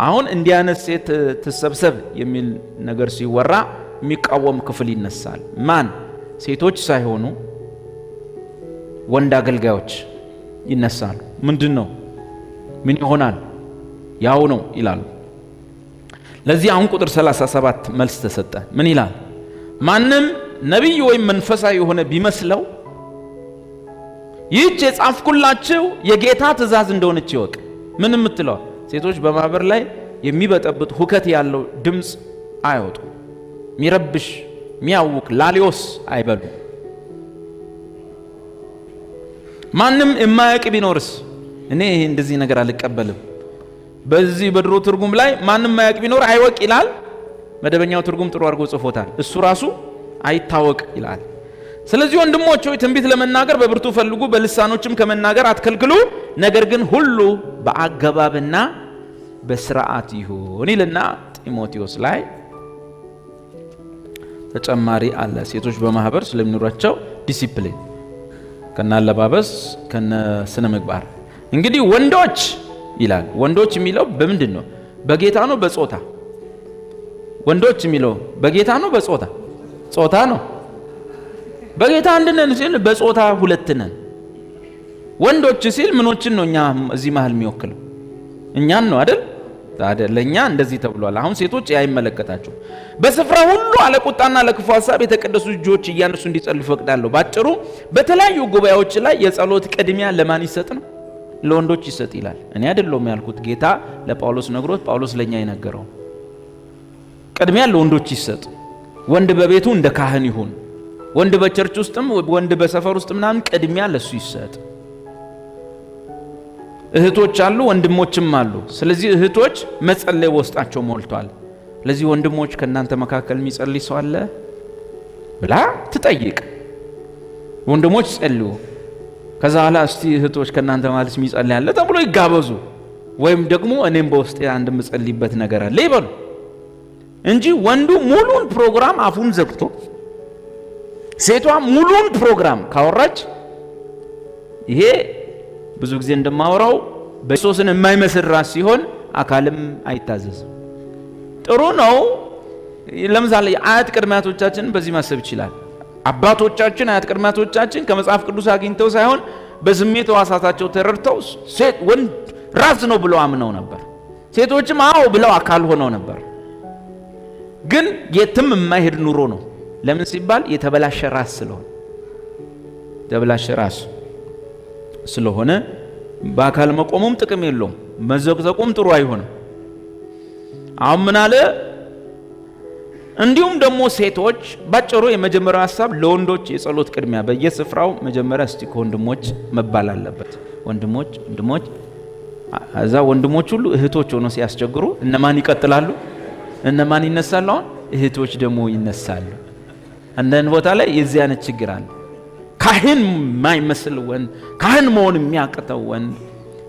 Speaker 1: አሁን እንዲህ አይነት ሴት ትሰብሰብ የሚል ነገር ሲወራ የሚቃወም ክፍል ይነሳል። ማን? ሴቶች ሳይሆኑ ወንድ አገልጋዮች ይነሳሉ። ምንድነው? ምን ይሆናል? ያው ነው ይላሉ። ለዚህ አሁን ቁጥር 37 መልስ ተሰጠ። ምን ይላል? ማንም ነቢይ ወይም መንፈሳዊ የሆነ ቢመስለው ይህች የጻፍኩላችሁ የጌታ ትእዛዝ እንደሆነች ይወቅ። ምን የምትለው? ሴቶች በማህበር ላይ የሚበጠብጥ ሁከት ያለው ድምፅ አይወጡ፣ ሚረብሽ ሚያውክ ላሊዮስ አይበሉ። ማንም የማያውቅ ቢኖርስ? እኔ ይሄ እንደዚህ ነገር አልቀበልም። በዚህ በድሮ ትርጉም ላይ ማንም የማያውቅ ቢኖር አይወቅ ይላል። መደበኛው ትርጉም ጥሩ አድርጎ ጽፎታል። እሱ ራሱ አይታወቅ ይላል። ስለዚህ ወንድሞች ሆይ ትንቢት ለመናገር በብርቱ ፈልጉ፣ በልሳኖችም ከመናገር አትከልክሉ፣ ነገር ግን ሁሉ በአገባብና በስርዓት ይሁን ይልና ጢሞቴዎስ ላይ ተጨማሪ አለ። ሴቶች በማህበር ስለሚኖራቸው ዲሲፕሊን ከነ አለባበስ ከነ ስነ ምግባር። እንግዲህ ወንዶች ይላል። ወንዶች የሚለው በምንድን ነው? በጌታ ነው በጾታ? ወንዶች የሚለው በጌታ ነው በጾታ? ጾታ ነው። በጌታ አንድ ነን ሲል በጾታ ሁለት ነን። ወንዶች ሲል ምኖችን ነው እኛ እዚህ መሃል የሚወክለው? እኛን ነው አይደል? ታዲያ ለኛ እንደዚህ ተብሏል። አሁን ሴቶች አይመለከታቸው። በስፍራ ሁሉ አለቁጣና ለክፉ ሐሳብ የተቀደሱ እጆች እያነሱ እንዲጸልዩ ፈቅዳለሁ። ባጭሩ በተለያዩ ጉባኤዎች ላይ የጸሎት ቅድሚያ ለማን ይሰጥ ነው? ለወንዶች ይሰጥ ይላል። እኔ አይደለም ያልኩት፣ ጌታ ለጳውሎስ ነግሮት ጳውሎስ ለኛ ይነገረው። ቅድሚያ ለወንዶች ይሰጥ። ወንድ በቤቱ እንደ ካህን ይሁን። ወንድ በቸርች ውስጥም ወንድ በሰፈር ውስጥ ምናምን ቅድሚያ ለሱ ይሰጥ። እህቶች አሉ፣ ወንድሞችም አሉ። ስለዚህ እህቶች መጸለይ ውስጣቸው ሞልቷል። ስለዚህ ወንድሞች ከናንተ መካከል የሚጸልይ ሰው አለ ብላ ትጠይቅ። ወንድሞች ጸልዩ። ከዛ ኋላ እስቲ እህቶች ከናንተ ማለት የሚጸልይ አለ ተብሎ ይጋበዙ። ወይም ደግሞ እኔም በውስጤ አንድ የምጸልይበት ነገር አለ ይበሉ እንጂ ወንዱ ሙሉን ፕሮግራም አፉን ዘግቶ ሴቷ ሙሉን ፕሮግራም ካወራች ይሄ ብዙ ጊዜ እንደማወራው በሶስን የማይመስል ራስ ሲሆን አካልም አይታዘዝም። ጥሩ ነው። ለምሳሌ አያት ቅድሚያቶቻችን በዚህ ማሰብ ይችላል። አባቶቻችን አያት ቅድሚያቶቻችን ከመጽሐፍ ቅዱስ አግኝተው ሳይሆን በስሜት ሕዋሳታቸው ተረድተው ሴት ወንድ ራስ ነው ብለው አምነው ነበር። ሴቶችም አዎ ብለው አካል ሆነው ነበር። ግን የትም የማይሄድ ኑሮ ነው። ለምን ሲባል የተበላሸ ራስ ስለሆነ የተበላሸ ራስ ስለሆነ በአካል መቆሙም ጥቅም የለውም፣ መዘቅዘቁም ጥሩ አይሆንም። አሁን ምን አለ? እንዲሁም ደግሞ ሴቶች ባጭሩ የመጀመሪያው ሐሳብ ለወንዶች የጸሎት ቅድሚያ በየስፍራው መጀመሪያ እስቲ ከወንድሞች መባል አለበት። ወንድሞች እዛ ወንድሞች ሁሉ እህቶች ሆኖ ሲያስቸግሩ እነማን ይቀጥላሉ? እነማን ይነሳሉ? አሁን እህቶች ደግሞ ይነሳሉ። አንዳንድ ቦታ ላይ የዚህ አይነት ችግር አለ። ካህን ማይመስል ወንድ፣ ካህን መሆን የሚያቅተው ወንድ፣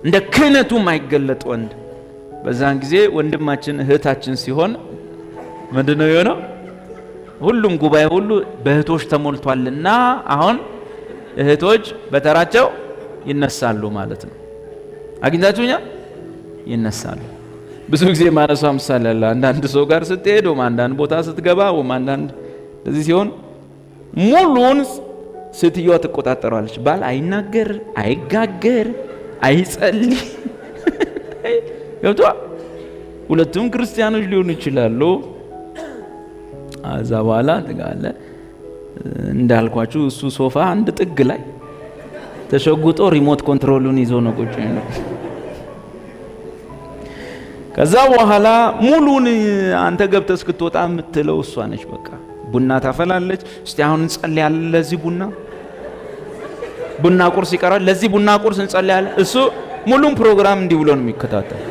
Speaker 1: እንደ ክህነቱ ማይገለጥ ወንድ። በዛን ጊዜ ወንድማችን እህታችን ሲሆን ምንድነው የሆነው? ሁሉም ጉባኤ ሁሉ በእህቶች ተሞልቷልና አሁን እህቶች በተራቸው ይነሳሉ ማለት ነው። አግኝታችሁኛል? ይነሳሉ። ብዙ ጊዜ ማነሷ ምሳሌ አለ። አንዳንድ ሰው ጋር ስትሄድ ወይም አንዳንድ ቦታ ስትገባ ወይም አንዳንድ እንደዚህ ሲሆን ሙሉን ስትየዋ ትቆጣጠረዋለች። ባል አይናገር፣ አይጋገር፣ አይጸልይ። ገብቷ? ሁለቱም ክርስቲያኖች ሊሆኑ ይችላሉ። አዛ በኋላ ትጋለ እንዳልኳችሁ እሱ ሶፋ አንድ ጥግ ላይ ተሸጉጦ ሪሞት ኮንትሮሉን ይዞ ነው ቁጭ ነው። ከዛ በኋላ ሙሉን አንተ ገብተህ እስክትወጣ የምትለው እሷ ነች። በቃ ቡና ታፈላለች። እስቲ አሁን እንጸልያለን ለዚህ ቡና ቁርስ ይቀራል፣ ለዚህ ቡና ቁርስ እንጸልያለን። እሱ ሙሉን ፕሮግራም እንዲህ ብሎ ነው የሚከታተል።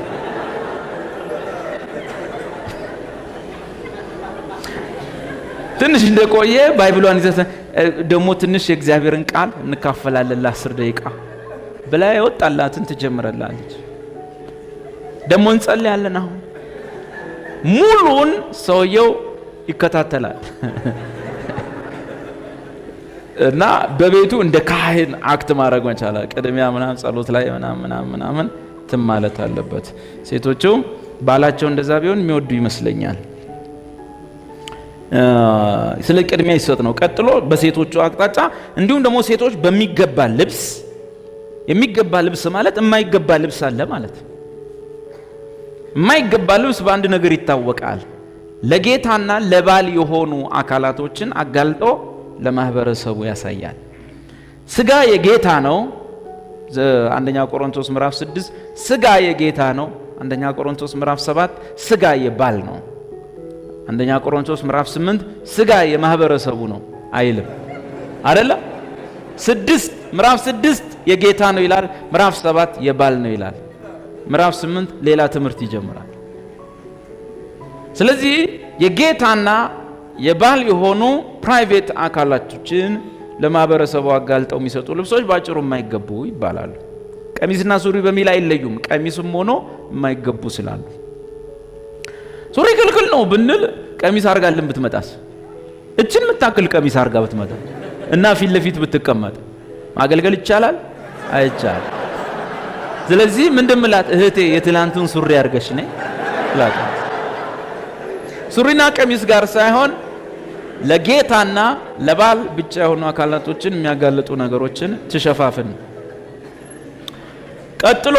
Speaker 1: ትንሽ እንደቆየ ባይብሏን ይዘህ ደግሞ ትንሽ የእግዚአብሔርን ቃል እንካፈላለን ለ10 ደቂቃ ብላ ይወጣላትን ትጀምራለች። ደግሞ እንጸልያለን። አሁን ሙሉን ሰውየው ይከታተላል እና በቤቱ እንደ ካህን አክት ማድረግ መቻል፣ ቅድሚያ ምናምን ጸሎት ላይ ምናምን ማለት አለበት። ሴቶቹም ባላቸው እንደዛ ቢሆን የሚወዱ ይመስለኛል። ስለ ቅድሚያ ይሰጥ ነው። ቀጥሎ በሴቶቹ አቅጣጫ እንዲሁም ደግሞ ሴቶች በሚገባ ልብስ የሚገባ ልብስ ማለት የማይገባ ልብስ አለ ማለት። የማይገባ ልብስ በአንድ ነገር ይታወቃል። ለጌታና ለባል የሆኑ አካላቶችን አጋልጦ ለማህበረሰቡ ያሳያል። ስጋ የጌታ ነው። አንደኛ ቆሮንቶስ ምዕራፍ 6 ስጋ የጌታ ነው። አንደኛ ቆሮንቶስ ምዕራፍ 7 ስጋ የባል ነው። አንደኛ ቆሮንቶስ ምዕራፍ 8 ስጋ የማህበረሰቡ ነው አይልም አይደለ? ምዕራፍ 6 የጌታ ነው ይላል። ምዕራፍ 7 የባል ነው ይላል። ምዕራፍ 8 ሌላ ትምህርት ይጀምራል። ስለዚህ የጌታና የባል የሆኑ ፕራይቬት አካላቶችን ለማህበረሰቡ አጋልጠው የሚሰጡ ልብሶች ባጭሩ የማይገቡ ይባላሉ። ቀሚስና ሱሪ በሚል አይለዩም። ቀሚስም ሆኖ የማይገቡ ስላሉ ሱሪ ክልክል ነው ብንል ቀሚስ አርጋልን ብትመጣስ እችን የምታክል ቀሚስ አርጋ ብትመጣ እና ፊት ለፊት ብትቀመጥ ማገልገል ይቻላል? አይቻል። ስለዚህ ምንድምላት እህቴ የትላንቱን ሱሪ አርገሽ ነይ ላታ ሱሪና ቀሚስ ጋር ሳይሆን ለጌታና ለባል ብቻ የሆኑ አካላቶችን የሚያጋልጡ ነገሮችን ትሸፋፍን። ቀጥሎ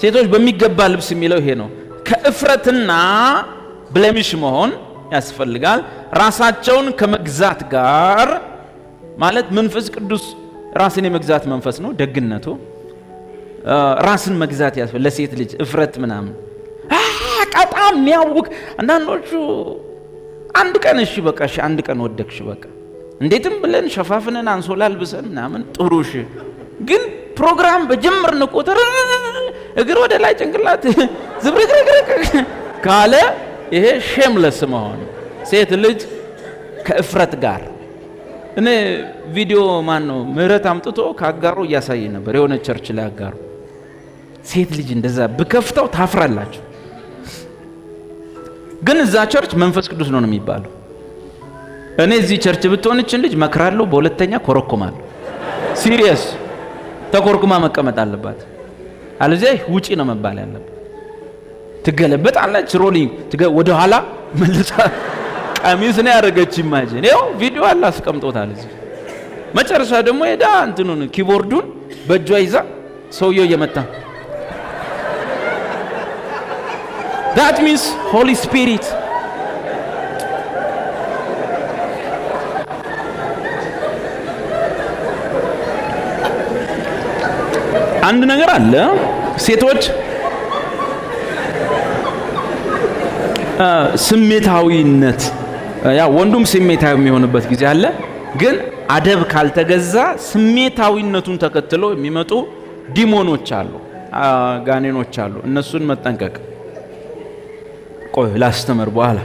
Speaker 1: ሴቶች በሚገባ ልብስ የሚለው ይሄ ነው። ከእፍረትና ብለሚሽ መሆን ያስፈልጋል። ራሳቸውን ከመግዛት ጋር ማለት መንፈስ ቅዱስ ራስን የመግዛት መንፈስ ነው። ደግነቱ ራስን መግዛት ያስፈልጋል። ለሴት ልጅ እፍረት ምናምን በጣም የሚያውቅ አንዳንዶቹ አንድ ቀን እሺ በቃ እሺ አንድ ቀን ወደክሽ በቃ እንዴትም ብለን ሸፋፍነን አንሶላ ልብሰን ምናምን ጥሩሽ፣ ግን ፕሮግራም በጀመርን ቁጥር እግር ወደ ላይ ጭንቅላት ዝብርቅርቅርቅ ካለ ይሄ ሼምለስ መሆን። ሴት ልጅ ከእፍረት ጋር እኔ ቪዲዮ ነው ምህረት አምጥቶ ካጋሩ እያሳየ ነበር። የሆነ ቸርች ላይ አጋሩ ሴት ልጅ እንደዛ ብከፍተው ታፍራላችሁ። ግን እዛ ቸርች መንፈስ ቅዱስ ነው የሚባለው። እኔ እዚህ ቸርች ብትሆንችን ልጅ መክራለሁ፣ በሁለተኛ ኮረኩማለሁ። ሲሪየስ ተኮርኩማ መቀመጥ አለባት፣ አለዚያ ውጪ ነው መባል ያለበት። ትገለበጣለች፣ ሮሊንግ ወደ ኋላ መልሳ ቀሚስ ነው ያደረገች። ኢማጂን ይኸው ቪዲዮ አለ አስቀምጦታል እዚህ። መጨረሻ ደግሞ ሄዳ እንትኑን ኪቦርዱን በእጇ ይዛ ሰውየው እየመታ that means Holy Spirit አንድ ነገር አለ። ሴቶች ስሜታዊነት ወንዱም ስሜታዊ የሚሆንበት ጊዜ አለ። ግን አደብ ካልተገዛ ስሜታዊነቱን ተከትለው የሚመጡ ዲሞኖች አሉ፣ ጋኔኖች አሉ። እነሱን መጠንቀቅ። ቆይ ላስተምር በኋላ።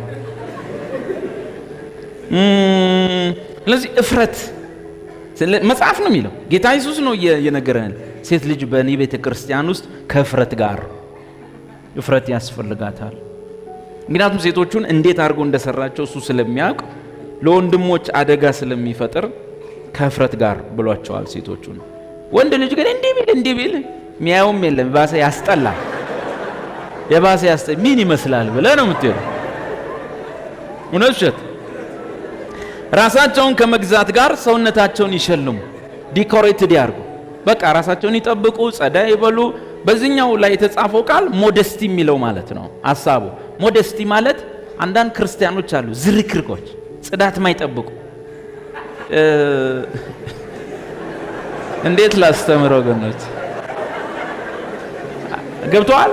Speaker 1: ስለዚህ እፍረት መጽሐፍ ነው የሚለው፣ ጌታ ኢየሱስ ነው የነገረን። ሴት ልጅ በእኔ ቤተ ክርስቲያን ውስጥ ከእፍረት ጋር እፍረት ያስፈልጋታል። ምክንያቱም ሴቶቹን እንዴት አድርጎ እንደሰራቸው እሱ ስለሚያውቅ ለወንድሞች አደጋ ስለሚፈጥር ከእፍረት ጋር ብሏቸዋል ሴቶቹን። ወንድ ልጅ ግን እንዲህ ቢል ሚያውም የለም ባሰ ያስጠላል። የባሰ ምን ይመስላል ብለህ ነው የምትሄደው። እውነት ራሳቸውን ከመግዛት ጋር ሰውነታቸውን ይሸልሙ፣ ዲኮሬትድ ያርጉ። በቃ ራሳቸውን ይጠብቁ፣ ጸዳ ይበሉ። በዚህኛው ላይ የተጻፈው ቃል ሞደስቲ የሚለው ማለት ነው ሐሳቡ። ሞደስቲ ማለት አንዳንድ ክርስቲያኖች አሉ ዝርክርኮች፣ ጽዳት ማይጠብቁ። እንዴት ላስተምረው ገኖች ገብተዋል።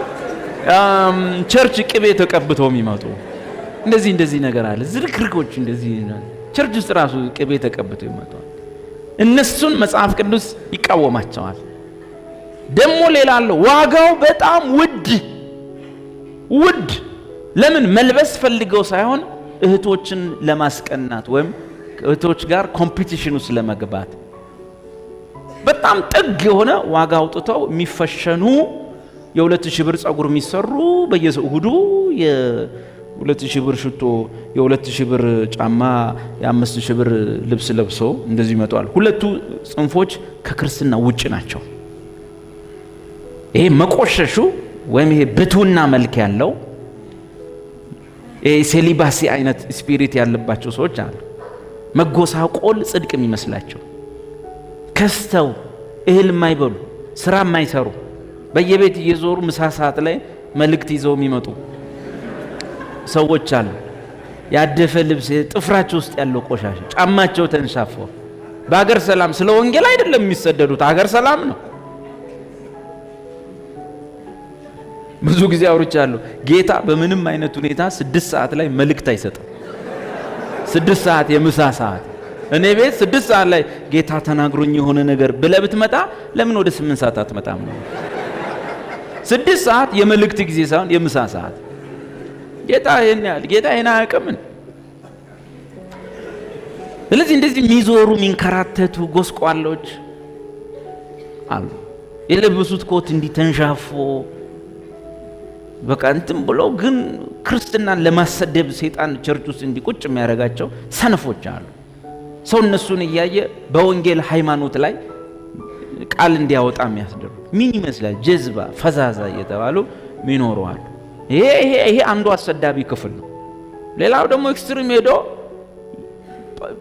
Speaker 1: ቸርች ቅቤ ተቀብተው የሚመጡ እንደዚህ ነገር አለ። ዝርክርኮች እንደዚህ ቸርች ውስጥ ራሱ ቅቤ ተቀብተው ይመጣሉ። እነሱን መጽሐፍ ቅዱስ ይቃወማቸዋል። ደግሞ ሌላ አለ ዋጋው በጣም ውድ። ለምን መልበስ ፈልገው ሳይሆን እህቶችን ለማስቀናት ወይም እህቶች ጋር ኮምፒቲሽን ውስጥ ለመግባት በጣም ጥግ የሆነ ዋጋ አውጥተው የሚፈሸኑ የ2000 ብር ጸጉር የሚሰሩ በየእሁዱ የ2000 ብር ሽቶ፣ የ2000 ብር ጫማ፣ የ5000 ብር ልብስ ለብሰው እንደዚህ ይመጣሉ። ሁለቱ ጽንፎች ከክርስትና ውጭ ናቸው። ይሄ መቆሸሹ ወይም ይሄ ብቱና መልክ ያለው ሴሊባሲ አይነት ስፒሪት ያለባቸው ሰዎች አሉ። መጎሳቆል ጽድቅ የሚመስላቸው ከስተው እህል የማይበሉ ስራ የማይሰሩ በየቤት እየዞሩ ምሳ ሰዓት ላይ መልእክት ይዘው የሚመጡ ሰዎች አሉ። ያደፈ ልብስ፣ ጥፍራቸው ውስጥ ያለው ቆሻሻ፣ ጫማቸው ተንሻፎ በአገር ሰላም ስለ ወንጌል አይደለም የሚሰደዱት፣ አገር ሰላም ነው። ብዙ ጊዜ አውርቻለሁ። ጌታ በምንም አይነት ሁኔታ 6 ሰዓት ላይ መልእክት አይሰጥም። 6 ሰዓት የምሳ ሰዓት እኔ ቤት 6 ሰዓት ላይ ጌታ ተናግሮኝ የሆነ ነገር ብለህ ብትመጣ ለምን ወደ 8 ሰዓት አትመጣም ነው? 6 ሰዓት የመልእክት ጊዜ ሳይሆን የምሳ ሰዓት። ጌታ ይሄን አያውቅምን? ስለዚህ እንደዚህ የሚዞሩ የሚንከራተቱ ጎስቋሎች አሉ። የለበሱት ኮት እንዲህ ተንሻፎ በቃ እንትን ብሎ ግን ክርስትናን ለማሰደብ ሰይጣን ቸርች ውስጥ እንዲቁጭ የሚያደርጋቸው ሰነፎች አሉ። ሰው እነሱን እያየ በወንጌል ሃይማኖት ላይ ቃል እንዲያወጣ የሚያስደርጉ ምን ይመስላል ጀዝባ ፈዛዛ እየተባሉ ሚኖሩ አሉ። ይሄ አንዱ አሰዳቢ ክፍል ነው። ሌላው ደግሞ ኤክስትሪም ሄዶ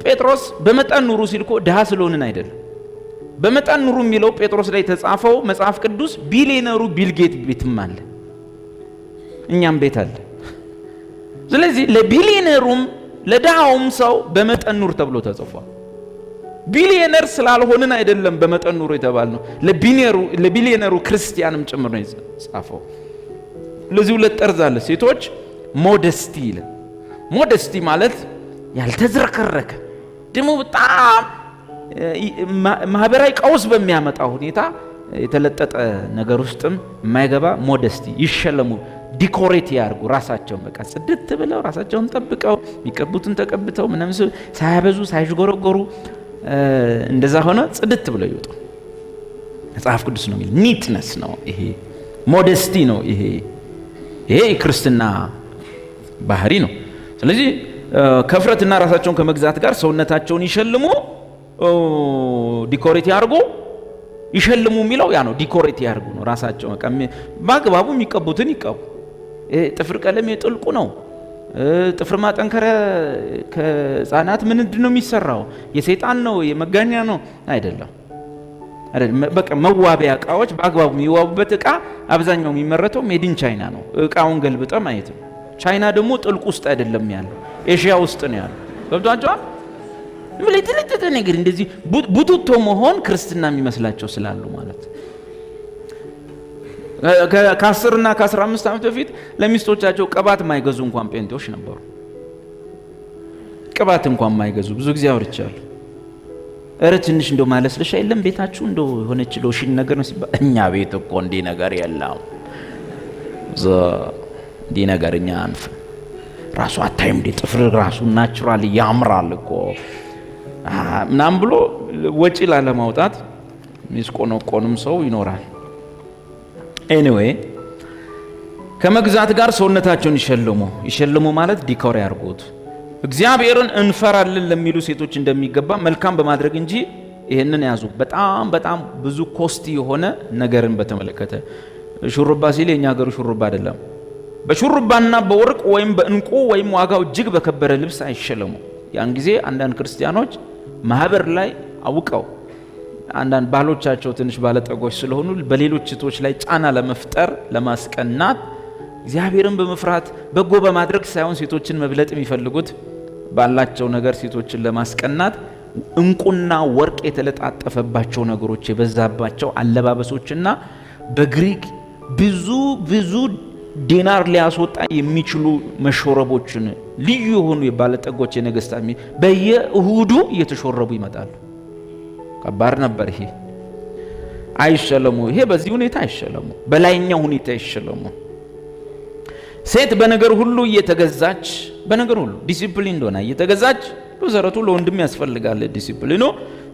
Speaker 1: ጴጥሮስ በመጠን ኑሩ ሲልኮ ድሃ ስለሆንን አይደለም። በመጠን ኑሩ የሚለው ጴጥሮስ ላይ የተጻፈው መጽሐፍ ቅዱስ ቢሊየነሩ ቢልጌት ቤትም አለ፣ እኛም ቤት አለ። ስለዚህ ለቢሊየነሩም ለድሃውም ሰው በመጠን ኑር ተብሎ ተጽፏል። ቢሊየነር ስላልሆንን አይደለም በመጠን ኑሩ የተባልነው፣ ለቢሊየነሩ ክርስቲያንም ጭምር ነው የተጻፈው። ለዚህ ሁለት ጠርዝ አለ። ሴቶች ሞደስቲ ይላል። ሞደስቲ ማለት ያልተዝረከረከ ደግሞ በጣም ማህበራዊ ቀውስ በሚያመጣ ሁኔታ የተለጠጠ ነገር ውስጥም የማይገባ ሞደስቲ። ይሸለሙ፣ ዲኮሬት ያርጉ ራሳቸውን፣ በቃ ጽድት ብለው ራሳቸውን ጠብቀው የሚቀቡትን ተቀብተው ምንም ሳያበዙ ሳይጎረጎሩ እንደዛ ሆነ ጽድት ብለው ይወጡ። መጽሐፍ ቅዱስ ነው የሚል ኒትነስ ነው ይሄ፣ ሞደስቲ ነው ይሄ የክርስትና ባህሪ ነው። ስለዚህ ከፍረትና ራሳቸውን ከመግዛት ጋር ሰውነታቸውን ይሸልሙ፣ ዲኮሬት ያርጉ። ይሸልሙ የሚለው ያ ነው፣ ዲኮሬት ያርጉ ነው። ራሳቸው በአግባቡ የሚቀቡትን ይቀቡ። ጥፍር ቀለም የጥልቁ ነው። ጥፍር ማጠንከሪያ ከህፃናት ምንድን ነው የሚሰራው? የሰይጣን ነው የመጋኛ ነው አይደለም። በቃ መዋቢያ እቃዎች በአግባቡ የሚዋቡበት እቃ አብዛኛው የሚመረተው ሜዲን ቻይና ነው። እቃውን ገልብጠ ማየት ነው። ቻይና ደግሞ ጥልቁ ውስጥ አይደለም ያለው፣ ኤሽያ ውስጥ ነው ያለው። ገብቷቸዋል። ለተለጠጠ ነገር እንደዚህ ቡቱቶ መሆን ክርስትና የሚመስላቸው ስላሉ ማለት ከ10 እና ከ15 ዓመት በፊት ለሚስቶቻቸው ቅባት ማይገዙ እንኳን ጴንጤዎች ነበሩ። ቅባት እንኳን ማይገዙ ብዙ ጊዜ አውርቻለሁ። እረ ትንሽ እንደው ማለስለሻ የለም ቤታችሁ እንደው የሆነች ሎሽን ነገር ነው ሲባል እኛ ቤት እኮ እንዲህ ነገር የለም እንዲህ ነገር እኛ አንፍ ራሱ አታይም እንዴ ጥፍር ራሱ ናቹራሊ ያምራል እኮ ምናምን ብሎ ወጪ ላለማውጣት ሚስቆነቆንም ሰው ይኖራል። ኤኒዌይ ከመግዛት ጋር ሰውነታቸውን ይሸልሙ ማለት ዲኮር ያርጉት። እግዚአብሔርን እንፈራለን ለሚሉ ሴቶች እንደሚገባ መልካም በማድረግ እንጂ ይሄንን ያዙ። በጣም ብዙ ኮስቲ የሆነ ነገርን በተመለከተ ሹሩባ ሲል የኛ ሀገሩ ሹሩባ አይደለም። በሹሩባና በወርቅ ወይም በእንቁ ወይም ዋጋው እጅግ በከበረ ልብስ አይሸለሙ። ያን ጊዜ አንዳንድ ክርስቲያኖች ማህበር ላይ አውቀው አንዳንድ ባሎቻቸው ትንሽ ባለጠጎች ስለሆኑ በሌሎች እህቶች ላይ ጫና ለመፍጠር ለማስቀናት እግዚአብሔርን በመፍራት በጎ በማድረግ ሳይሆን ሴቶችን መብለጥ የሚፈልጉት ባላቸው ነገር ሴቶችን ለማስቀናት እንቁና ወርቅ የተለጣጠፈባቸው ነገሮች የበዛባቸው አለባበሶችና በግሪክ ብዙ ዲናር ሊያስወጣ የሚችሉ መሾረቦችን ልዩ የሆኑ የባለጠጎች የነገስታት በየእሁዱ እየተሾረቡ ይመጣሉ። ከባድ ነበር ይሄ። አይሸለሙ። ይሄ በዚህ ሁኔታ አይሸለሙ፣ በላይኛው ሁኔታ አይሸለሙ። ሴት በነገር ሁሉ እየተገዛች በነገር ሁሉ ዲሲፕሊን እንደሆነ እየተገዛች በዘረቱ ለወንድም ያስፈልጋል ዲሲፕሊኑ።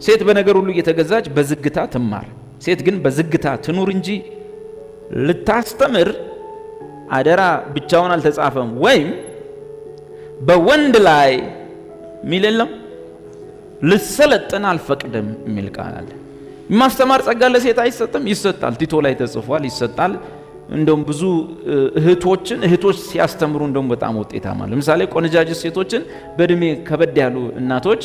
Speaker 1: ሴት በነገር ሁሉ እየተገዛች በዝግታ ትማር። ሴት ግን በዝግታ ትኑር እንጂ ልታስተምር አደራ ብቻውን አልተጻፈም። ወይም በወንድ ላይ ሚል የለም ልሰለጥን አልፈቅድም የሚል ቃል አለ። ማስተማር ጸጋ ለሴት አይሰጥም? ይሰጣል። ቲቶ ላይ ተጽፏል፣ ይሰጣል። እንደውም ብዙ እህቶች ሲያስተምሩ እንደውም በጣም ውጤታማ። ለምሳሌ ቆነጃጅት ሴቶችን በእድሜ ከበድ ያሉ እናቶች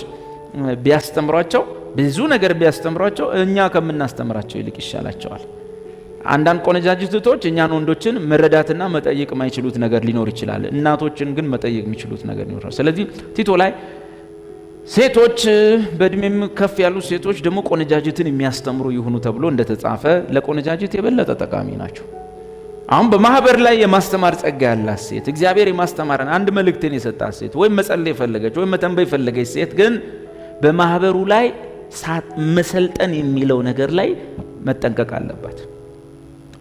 Speaker 1: ቢያስተምሯቸው ብዙ ነገር ቢያስተምሯቸው እኛ ከምናስተምራቸው ይልቅ ይሻላቸዋል። አንዳንድ ቆነጃጅት እህቶች እኛን ወንዶችን መረዳትና መጠየቅ የማይችሉት ነገር ሊኖር ይችላል። እናቶችን ግን መጠየቅ የሚችሉት ነገር ይኖራል። ስለዚህ ቲቶ ላይ ሴቶች በእድሜም ከፍ ያሉ ሴቶች ደግሞ ቆነጃጅትን የሚያስተምሩ ይሁኑ ተብሎ እንደተጻፈ ለቆነጃጅት የበለጠ ጠቃሚ ናቸው። አሁን በማህበር ላይ የማስተማር ጸጋ ያላት ሴት እግዚአብሔር የማስተማርን አንድ መልእክትን የሰጣት ሴት ወይም መጸለይ የፈለገች ወይም መተንበይ የፈለገች ሴት ግን በማህበሩ ላይ መሰልጠን የሚለው ነገር ላይ መጠንቀቅ አለባት።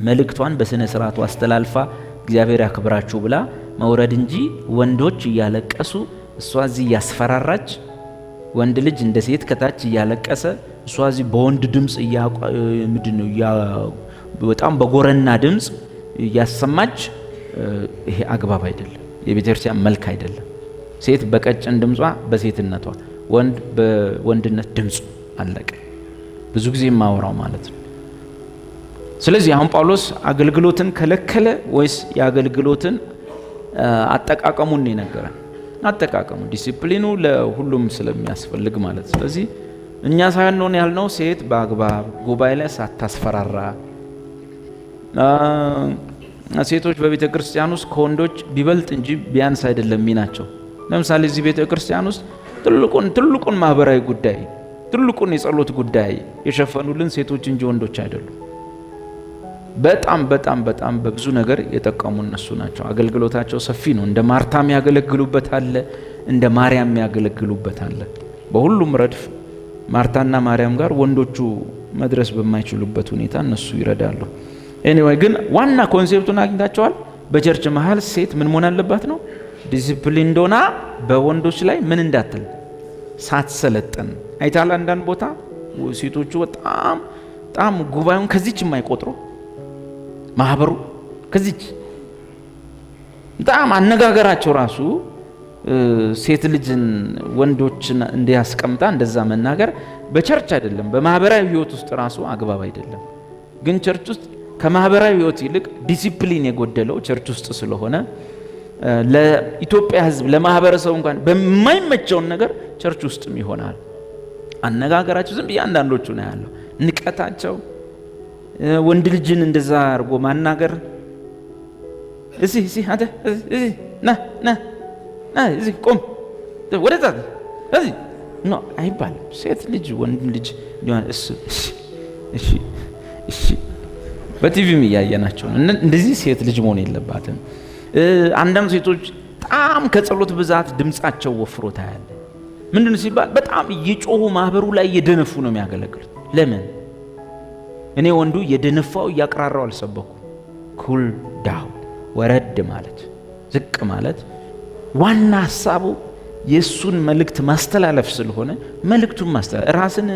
Speaker 1: መልእክቷን በስነ ስርዓቱ አስተላልፋ እግዚአብሔር ያክብራችሁ ብላ መውረድ እንጂ ወንዶች እያለቀሱ እሷ እዚህ እያስፈራራች ወንድ ልጅ እንደ ሴት ከታች እያለቀሰ እሷ እዚህ በወንድ ድምፅ ምንድነው በጣም በጎረና ድምፅ እያሰማች ይሄ አግባብ አይደለም። የቤተክርስቲያን መልክ አይደለም። ሴት በቀጭን ድምጿ በሴትነቷ፣ ወንድ በወንድነት ድምፁ አለቀ። ብዙ ጊዜ ማወራው ማለት ነው። ስለዚህ አሁን ጳውሎስ አገልግሎትን ከለከለ ወይስ የአገልግሎትን አጠቃቀሙን ነው የነገረን? አጠቃቀሙ ዲሲፕሊኑ ለሁሉም ስለሚያስፈልግ ማለት። ስለዚህ እኛ ሳይሆን ያልነው ሴት በአግባብ ጉባኤ ላይ ሳታስፈራራ፣ ሴቶች በቤተ ክርስቲያን ውስጥ ከወንዶች ቢበልጥ እንጂ ቢያንስ አይደለም ሚናቸው። ለምሳሌ እዚህ ቤተ ክርስቲያን ውስጥ ትልቁን ማህበራዊ ጉዳይ ትልቁን የጸሎት ጉዳይ የሸፈኑልን ሴቶች እንጂ ወንዶች አይደሉም። በጣም በጣም በጣም በብዙ ነገር የጠቀሙ እነሱ ናቸው። አገልግሎታቸው ሰፊ ነው። እንደ ማርታም ያገለግሉበት አለ፣ እንደ ማርያም ያገለግሉበት አለ። በሁሉም ረድፍ ማርታና ማርያም ጋር ወንዶቹ መድረስ በማይችሉበት ሁኔታ እነሱ ይረዳሉ። ኤኒዌይ ግን ዋና ኮንሴፕቱን አግኝታቸዋል። በቸርች መሃል ሴት ምን መሆን አለባት ነው? ዲሲፕሊን ዶና በወንዶች ላይ ምን እንዳትል ሳትሰለጥን። አይታል አንዳንድ ቦታ ሴቶቹ በጣም ጉባኤውን ከዚች የማይቆጥሩ ማህበሩ ከዚች በጣም አነጋገራቸው ራሱ ሴት ልጅን ወንዶችን እንዲያስቀምጣ እንደዛ መናገር በቸርች አይደለም በማህበራዊ ህይወት ውስጥ ራሱ አግባብ አይደለም። ግን ቸርች ውስጥ ከማህበራዊ ህይወት ይልቅ ዲሲፕሊን የጎደለው ቸርች ውስጥ ስለሆነ ለኢትዮጵያ ህዝብ ለማህበረሰቡ እንኳን በማይመቸውን ነገር ቸርች ውስጥም ይሆናል። አነጋገራቸው ዝም ብዬ አንዳንዶቹ ነው ያለው ንቀታቸው ወንድ ልጅን እንደዛ አርጎ ማናገር እዚህ አንተ እዚህ ና እዚህ ቆም ወደዛ እዚህ ነው አይባልም። ሴት ልጅ ወንድ ልጅ እሺ በቲቪም እያየናቸው እንደዚህ ሴት ልጅ መሆን የለባትም። አንዳንድ ሴቶች በጣም ከጸሎት ብዛት ድምጻቸው ወፍሮ ታያለ። ምንድነው ሲባል በጣም እየጮሁ ማህበሩ ላይ እየደነፉ ነው የሚያገለግሉት። ለምን? እኔ ወንዱ የደነፋው እያቀራራው አልሰበኩ። ኩል ዳውን ወረድ ማለት ዝቅ ማለት ዋና ሐሳቡ የሱን መልእክት ማስተላለፍ ስለሆነ መልእክቱን ማስተላለፍ ራስን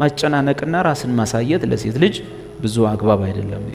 Speaker 1: ማጨናነቅና ራስን ማሳየት ለሴት ልጅ ብዙ አግባብ አይደለም።